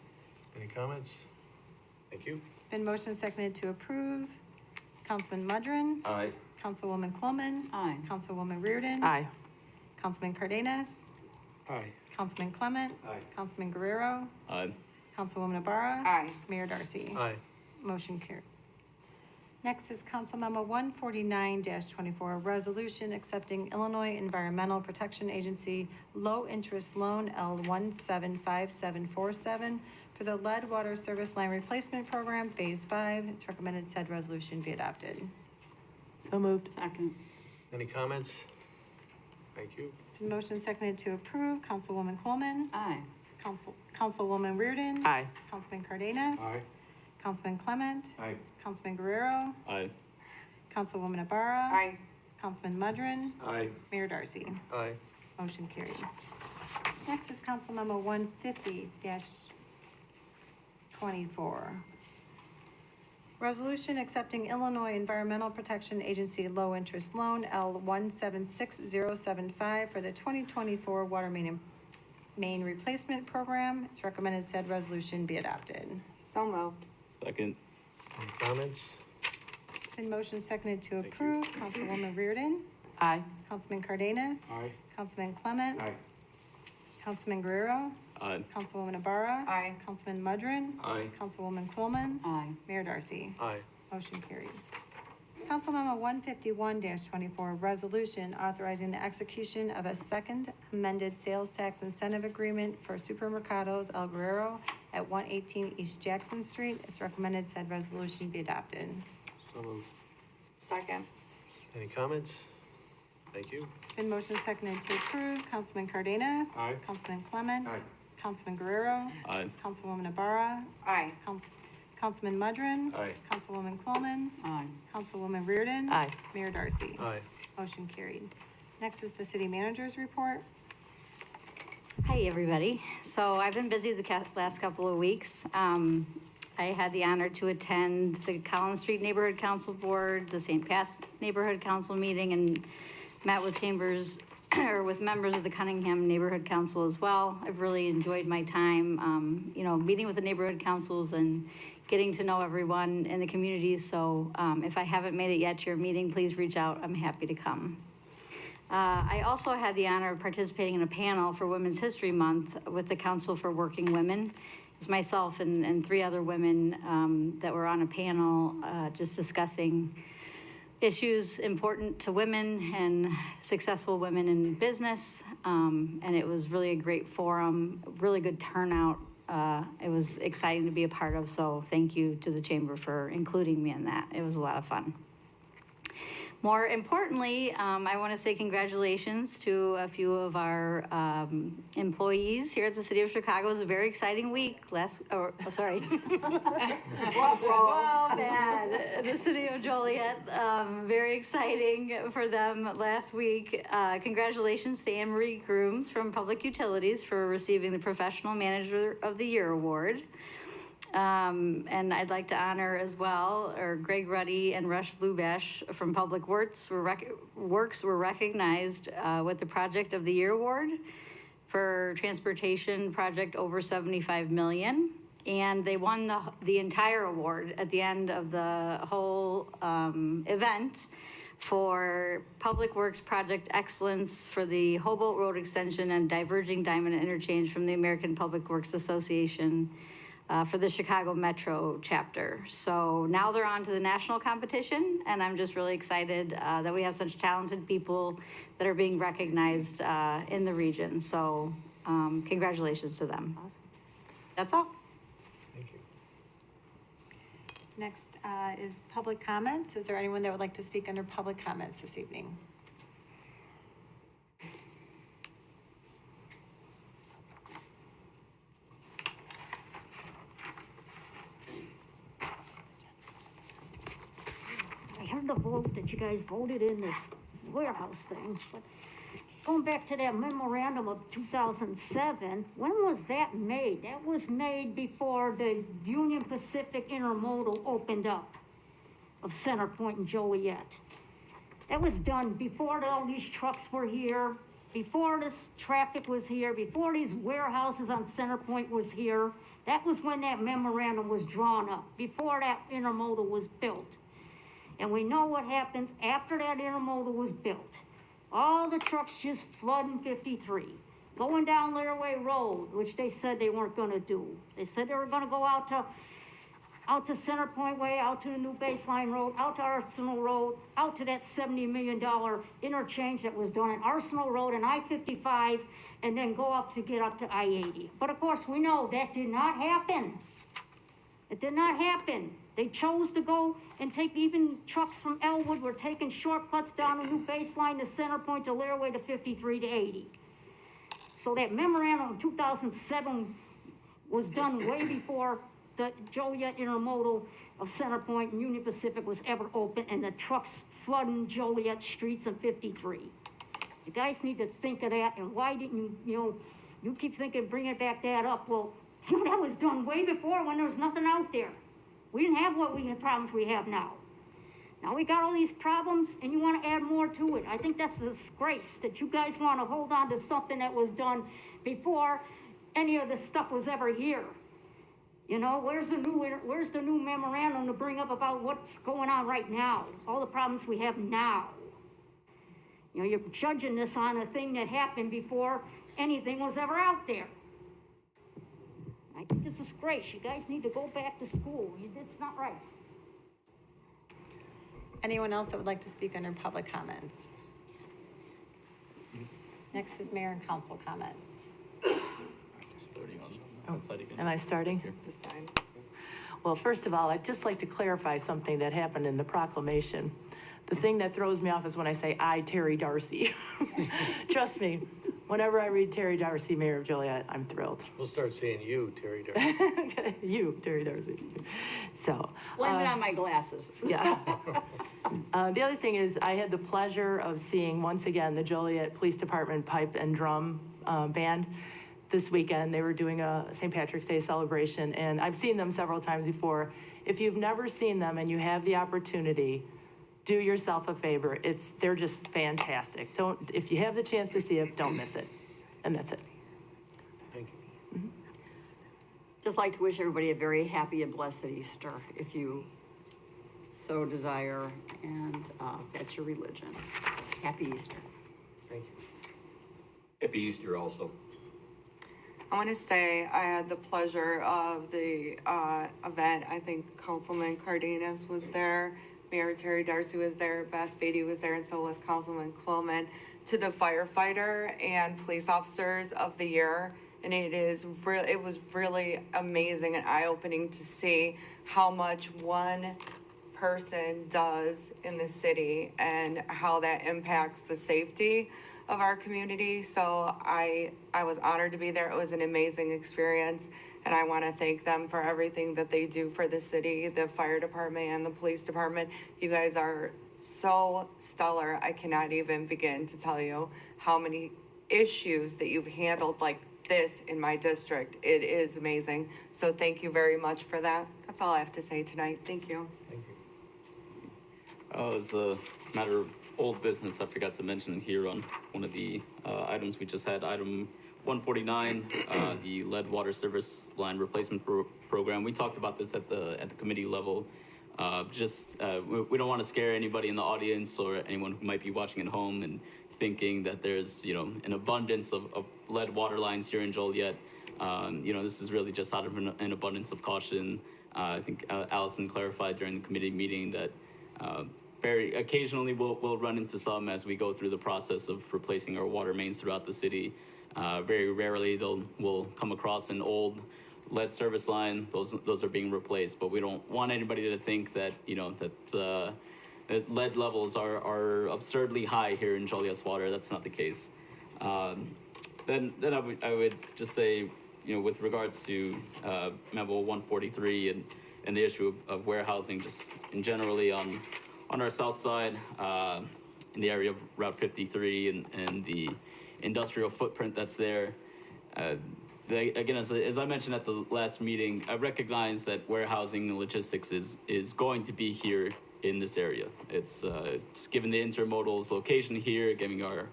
Any comments? Thank you. Been motion seconded to approve. Councilman Mudrin? Aye. Councilwoman Coleman? Aye. Councilwoman Reardon? Aye. Councilman Cardenas? Aye. Councilman Clement? Aye. Councilman Guerrero? Aye. Councilwoman Ibarra? Aye. Mayor Darcy? Aye. Motion carried. Next is Council Memo 149-24, resolution accepting Illinois Environmental Protection Agency low-interest loan L175747 for the lead water service line replacement program, Phase 5. It's recommended said resolution be adopted. So moved. Second. Any comments? Thank you. Motion seconded to approve. Councilwoman Coleman. Aye. Councilwoman Reardon. Aye. Councilman Cardenas. Aye. Councilman Clement. Aye. Councilman Guerrero. Aye. Councilwoman Ibarra. Aye. Councilman Mudrin. Aye. Mayor Darcy. Aye. Motion carried. Next is Council Memo 150-24. Resolution accepting Illinois Environmental Protection Agency low-interest loan L176075 for the 2024 water main replacement program. It's recommended said resolution be adopted. So moved. Second. Any comments? Been motion seconded to approve. Councilwoman Reardon. Aye. Councilman Cardenas. Aye. Councilman Clement. Aye. Councilman Guerrero. Aye. Councilwoman Ibarra. Aye. Councilman Mudrin. Aye. Councilwoman Coleman. Aye. Mayor Darcy. Aye. Motion carried. Council Memo 151-24, resolution authorizing the execution of a second amended sales tax incentive agreement for Supermercados El Guerrero at 118 East Jackson Street. It's recommended said resolution be adopted. So moved. Second. Any comments? Thank you. Been motion seconded to approve. Councilman Cardenas. Aye. Councilman Clement. Aye. Councilman Guerrero. Aye. Councilwoman Ibarra. Aye. Councilman Mudrin. Aye. Councilwoman Coleman. Aye. Councilwoman Reardon. Aye. Mayor Darcy. Aye. Motion carried. Next is the city manager's report. Hi, everybody. So I've been busy the last couple of weeks. I had the honor to attend the Collins Street Neighborhood Council Board, the St. Pat's Neighborhood Council meeting, and met with chambers or with members of the Cunningham Neighborhood Council as well. I've really enjoyed my time, meeting with the neighborhood councils and getting to know everyone in the communities. So if I haven't made it yet to your meeting, please reach out. I'm happy to come. I also had the honor of participating in a panel for Women's History Month with the Council for Working Women. It was myself and three other women that were on a panel just discussing issues important to women and successful women in business. And it was really a great forum, really good turnout. It was exciting to be a part of, so thank you to the Chamber for including me in that. It was a lot of fun. More importantly, I want to say congratulations to a few of our employees here at the City of Chicago. It was a very exciting week. Well, bad. The City of Joliet, very exciting for them last week. Congratulations to Anne Marie Grooms from Public Utilities for receiving the Professional Manager of the Year Award. And I'd like to honor as well, Greg Ruddy and Rush Lubash from Public Works were recognized with the Project of the Year Award for transportation project over 75 million. And they won the entire award at the end of the whole event for Public Works Project Excellence for the Hobolt Road Extension and Diverging Diamond Interchange from the American Public Works Association for the Chicago Metro chapter. So now they're on to the national competition, and I'm just really excited that we have such talented people that are being recognized in the region. So congratulations to them. Awesome. That's all. Thank you. Next is public comments. Is there anyone that would like to speak under public comments this evening? I heard the vote that you guys voted in this warehouse thing, but going back to that memorandum of 2007, when was that made? That was made before the Union Pacific Intermodal opened up of Center Point and Joliet. That was done before all these trucks were here, before this traffic was here, before these warehouses on Center Point was here. That was when that memorandum was drawn up, before that intermodal was built. And we know what happens after that intermodal was built. All the trucks just flooding 53, going down Laraway Road, which they said they weren't gonna do. They said they were gonna go out to Center Point Way, out to the new Baseline Road, out to Arsenal Road, out to that $70 million interchange that was done on Arsenal Road and I-55, and then go up to get up to I-80. But of course, we know that did not happen. It did not happen. They chose to go and take, even trucks from Elwood were taking shortcuts down a new baseline to Center Point to Laraway to 53 to 80. So that memorandum in 2007 was done way before the Joliet Intermodal of Center Point and Union Pacific was ever open, and the trucks flooding Joliet streets in 53. You guys need to think of that, and why didn't you, you keep thinking, bringing back that up. Well, that was done way before when there was nothing out there. We didn't have what we had problems we have now. Now we got all these problems and you want to add more to it. I think that's a disgrace that you guys want to hold on to something that was done before any of this stuff was ever here. You know, where's the new memorandum to bring up about what's going on right now? All the problems we have now. You know, you're judging this on a thing that happened before anything was ever out there. I think it's a disgrace. You guys need to go back to school. It's not right. Anyone else that would like to speak under public comments? Next is mayor and council comments. Am I starting? This time. Well, first of all, I'd just like to clarify something that happened in the proclamation. The thing that throws me off is when I say I, Terry Darcy. Trust me, whenever I read Terry Darcy, Mayor of Joliet, I'm thrilled. We'll start saying you, Terry Darcy. You, Terry Darcy. So. Blame it on my glasses. Yeah. The other thing is I had the pleasure of seeing once again the Joliet Police Department pipe and drum band this weekend. They were doing a St. Patrick's Day celebration, and I've seen them several times before. If you've never seen them and you have the opportunity, do yourself a favor. They're just fantastic. If you have the chance to see it, don't miss it. And that's it. Thank you. Mm-hmm. Just like to wish everybody a very happy and blessed Easter, if you so desire, and that's your religion. Happy Easter. Thank you. Happy Easter also. I want to say I had the pleasure of the event. I think Councilman Cardenas was there, Mayor Terry Darcy was there, Beth Beatty was there, and so was Councilman Quillman, to the firefighter and police officers of the year. And it was really amazing and eye-opening to see how much one person does in the city and how that impacts the safety of our community. So I was honored to be there. It was an amazing experience, and I want to thank them for everything that they do for the city, the fire department and the police department. You guys are so stellar. I cannot even begin to tell you how many issues that you've handled like this in my district. It is amazing. So thank you very much for that. That's all I have to say tonight. Thank you. Thank you. As a matter of old business, I forgot to mention here on one of the items we just had, item 149, the lead water service line replacement program. We talked about this at the committee level. We don't want to scare anybody in the audience or anyone who might be watching at home and thinking that there's, an abundance of lead water lines here in Joliet. This is really just out of an abundance of caution. I think Allison clarified during the committee meeting that very occasionally we'll run into some as we go through the process of replacing our water mains throughout the city. Very rarely we'll come across an old lead service line. Those are being replaced, but we don't want anybody to think that that lead levels are absurdly high here in Joliet's water. That's not the case. Then I would just say, with regards to Memo 143 and the issue of warehousing, just in generally on our south side, in the area of Route 53 and the industrial footprint that's there. Again, as I mentioned at the last meeting, I recognize that warehousing and logistics is going to be here in this area. It's just given the intermodal's location here, giving our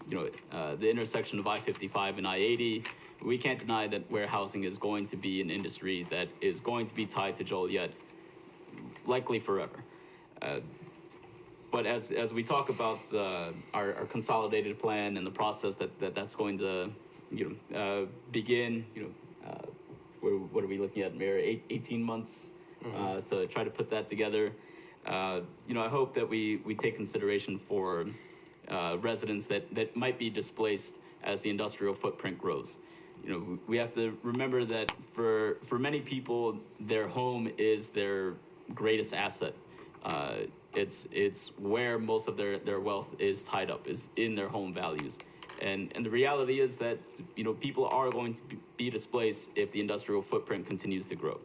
the intersection of I-55 and I-80, we can't deny that warehousing is going to be an industry that is going to be tied to Joliet, likely forever. But as we talk about our consolidated plan and the process that's going to begin, what are we looking at, Mayor? 18 months to try to put that together. I hope that we take consideration for residents that might be displaced as the industrial footprint grows. you know, we have to remember that for many people, their home is their greatest asset. It's where most of their wealth is tied up, is in their home values. And the reality is that, you know, people are going to be displaced if the industrial footprint continues to grow.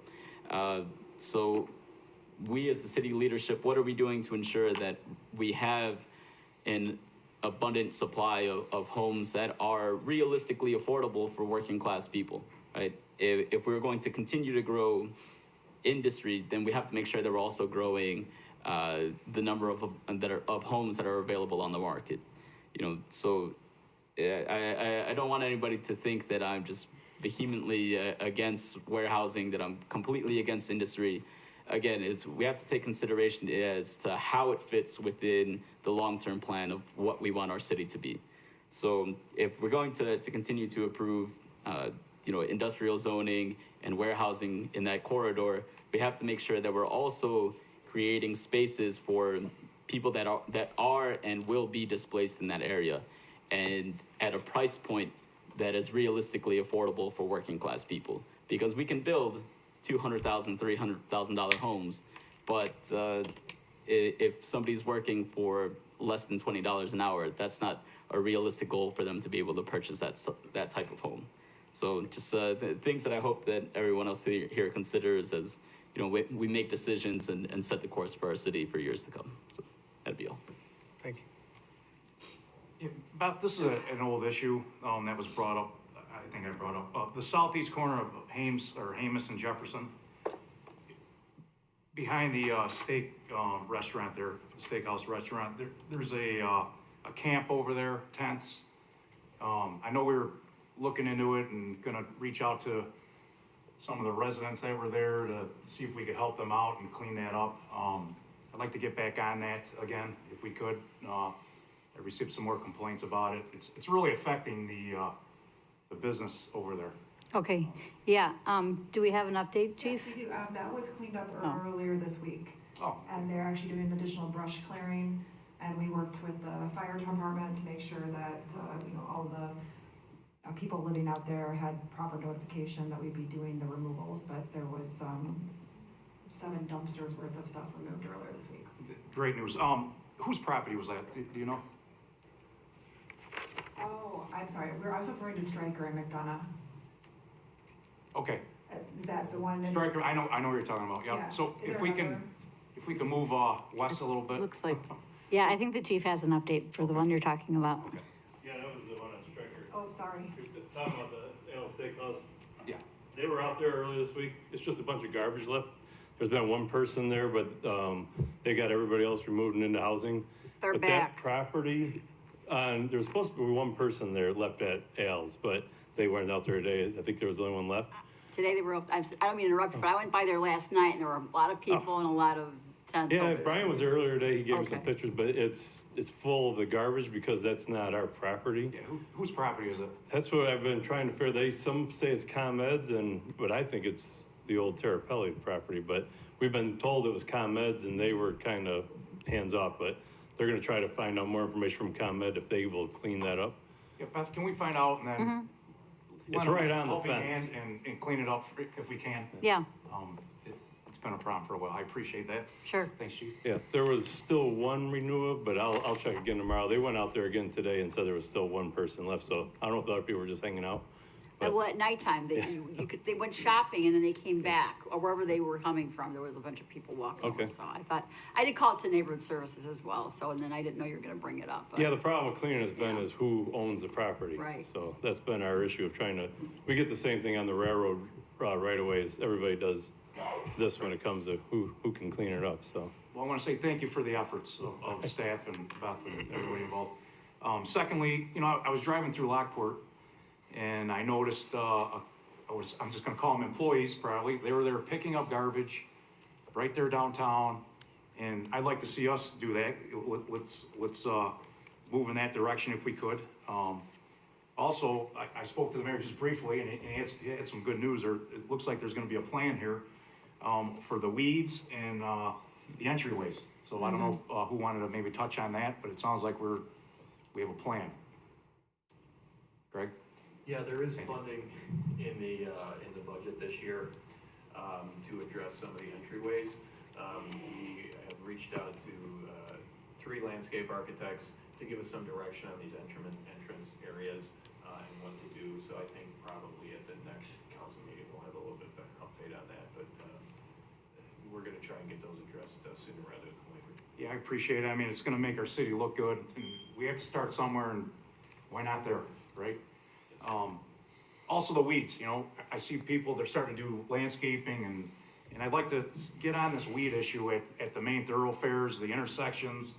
So we as the city leadership, what are we doing to ensure that we have an abundant supply of homes that are realistically affordable for working class people, right? If we're going to continue to grow industry, then we have to make sure that we're also growing the number of homes that are available on the market. You know, so I don't want anybody to think that I'm just vehemently against warehousing, that I'm completely against industry. Again, we have to take consideration as to how it fits within the long-term plan of what we want our city to be. So if we're going to continue to approve, you know, industrial zoning and warehousing in that corridor, we have to make sure that we're also creating spaces for people that are and will be displaced in that area, and at a price point that is realistically affordable for working class people. Because we can build $200,000, $300,000 homes, but if somebody's working for less than $20 an hour, that's not a realistic goal for them to be able to purchase that type of home. So just the things that I hope that everyone else here considers as, you know, we make decisions and set the course for our city for years to come. So that'd be all. Thank you. Yeah, Beth, this is an old issue that was brought up. I think I brought up the southeast corner of Hamus and Jefferson, behind the steak restaurant there, steakhouse restaurant. There's a camp over there, tents. I know we were looking into it and gonna reach out to some of the residents that were there to see if we could help them out and clean that up. I'd like to get back on that again, if we could. I received some more complaints about it. It's really affecting the business over there. Okay, yeah, do we have an update, Chief? Yes, we do. That was cleaned up Oh. earlier this week. Oh. And they're actually doing additional brush clearing, and we worked with the fire department to make sure that, you know, all the people living out there had proper notification that we'd be doing the removals, but there was 7 dumpsters worth of stuff removed earlier this week. Great news. Whose property was that? Do you know? Oh, I'm sorry, I was referring to Stryker and McDonough. Okay. Is that the one? Stryker, I know what you're talking about. Yep. Yeah. So Is if there we another can move west a little bit. Looks like, yeah, I think the chief has an update for the one you're talking about. Yeah, that was the one on Stryker. Oh, sorry. Talking about the Ale Steakhouse. Yeah. They were out there earlier this week. It's just a bunch of garbage left. There's been one person there, but they got everybody else removed and into housing. They're But back. that property, there was supposed to be one person there left at Ale's, but they weren't out there today. I think there was the only one left. Today they were, I don't mean to interrupt you, but I went by there last night and there were a lot of people and a lot of tents over Yeah, there. Brian was there earlier today. He gave me some Okay. pictures, but it's full of the garbage because that's not our property. Yeah. Whose property is it? That's what I've been trying to figure. Some say it's ComEd's but I think it's the old Terrapelli property, but we've been told it was ComEd's and they were kind of hands off, but they're gonna try to find out more information from ComEd if they will clean that up. Yeah, Beth, can we find out and then? It's lend a right on the helping fence. hand and clean it up if we can. Yeah, It's been a problem for a while. I appreciate that. sure. Thanks, Chief. Yeah, there was still one renewal, but I'll check again tomorrow. They went out there again today and said there was still one person left, so I don't know if the other people were just hanging out. Well, at nighttime, they went shopping and then they came back, or wherever they were coming from, there was a bunch of people walking Okay. over, so I thought, I did call it to neighborhood services as well, so, and then I didn't know you were gonna bring it up. but- Yeah, the problem with cleaning has been is who owns the property. Right. So that's been our issue of we get the same thing on the railroad right of ways. Everybody does this when it comes to who can clean it up, so. Well, I want to say thank you for the efforts of the staff and Beth and everybody involved. Secondly, you know, I was driving through Lockport and I noticed, I'm just gonna call them employees probably, they were there picking up garbage right there downtown. And I'd like to see us do that. Let's move in that direction if we could. Also, I spoke to the mayor just briefly and he had some good news. It looks like there's gonna be a plan here for the weeds and the entryways. So I don't know who wanted to maybe touch on that, but it sounds like we have a plan. Greg? Yeah, there is funding in the budget this year, to address some of the entryways. We have reached out to, 3 landscape architects to give us some direction on these entrance areas, and what to do. So I think probably at the next council meeting, we'll have a little bit better update on that, but, we're gonna try and get those addressed sooner rather than later. Yeah, I appreciate it. I mean, it's gonna make our city look good, and we have to start somewhere, and why not there, right? Also the weeds, you know, I see people, they're starting to do landscaping, and I'd like to get on this weed issue at the main thoroughfares, the intersections.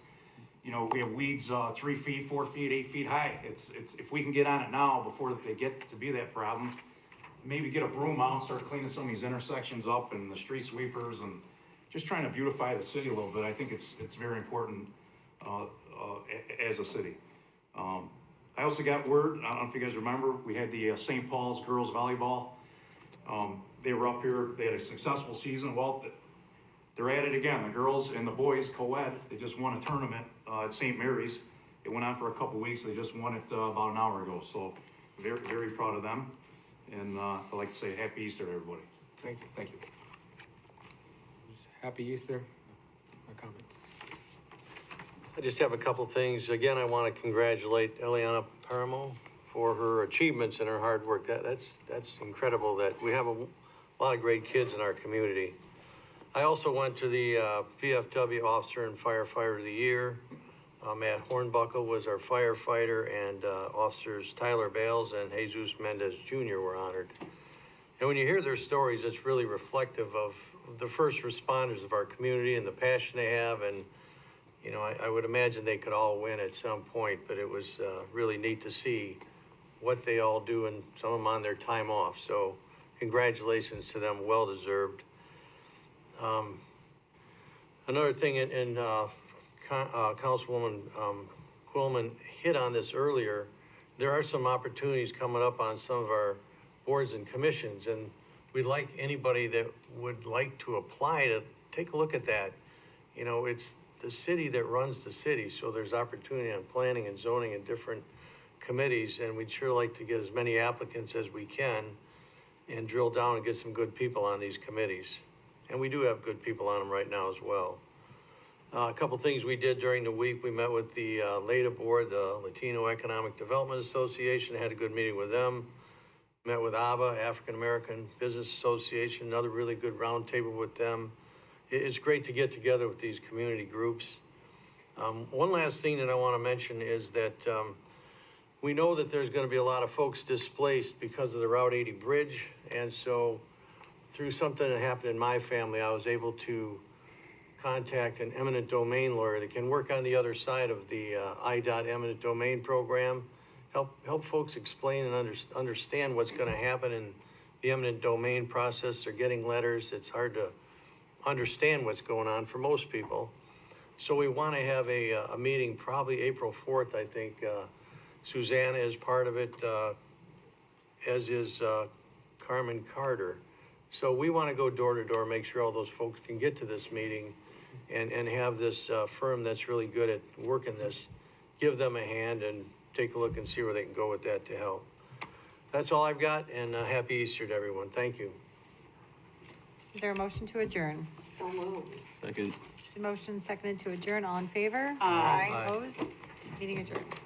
You know, we have weeds, 3 feet, 4 feet, 8 feet high. It's, if we can get on it now before they get to be that problem, maybe get a broom out and start cleaning some of these intersections up and the street sweepers and just trying to beautify the city a little bit. I think it's very important, as a city. I also got word, I don't know if you guys remember, we had the St. Paul's girls volleyball. They were up here, they had a successful season. Well, they're at it again. The girls and the boys co-ed, they just won a tournament at St. Mary's. It went on for a couple weeks. They just won it about an hour ago. So very, very proud of them. And I'd like to say happy Easter to everybody. Thank you. Thank you. Happy Easter. My comments. I just have a couple things. Again, I want to congratulate Eliana Paramo for her achievements and her hard work. That's incredible that we have a lot of great kids in our community. I also went to the VFW Officer and Firefighter of the Year. Matt Hornbuckle was our firefighter, and officers Tyler Bales and Jesus Mendez Jr. were honored. And when you hear their stories, it's really reflective of the first responders of our community and the passion they have. And, you know, I would imagine they could all win at some point, but it was really neat to see what they all do, and some of them on their time off. So congratulations to them, well-deserved. Another thing, Councilwoman Quillman hit on this earlier, there are some opportunities coming up on some of our boards and commissions, and we'd like anybody that would like to apply to take a look at that. You know, it's the city that runs the city, so there's opportunity on planning and zoning and different committees, and we'd sure like to get as many applicants as we can and drill down and get some good people on these committees. And we do have good people on them right now as well. A couple things we did during the week, we met with the LADA board, the Latino Economic Development Association, had a good meeting with them. Met with ABA, African American Business Association, another really good roundtable with them. It's great to get together with these community groups. One last thing that I want to mention is that we know that there's going to be a lot of folks displaced because of the Route 80 bridge, and so through something that happened in my family, I was able to contact an eminent domain lawyer that can work on the other side of the IDOT eminent domain program, help folks explain and understand what's going to happen in the eminent domain process. They're getting letters. It's hard to understand what's going on for most people. So we want to have a meeting probably April 4th, I think. Susanna is part of it, as is Carmen Carter. So we want to go door to door, make sure all those folks can get to this meeting and have this firm that's really good at working this, give them a hand and take a look and see where they can go with that to help. That's all I've got, and happy Easter to everyone. Thank you. Is there a motion to adjourn? So moved. Second. Motion seconded to adjourn. All in favor? Aye. Opposed? Meeting adjourned.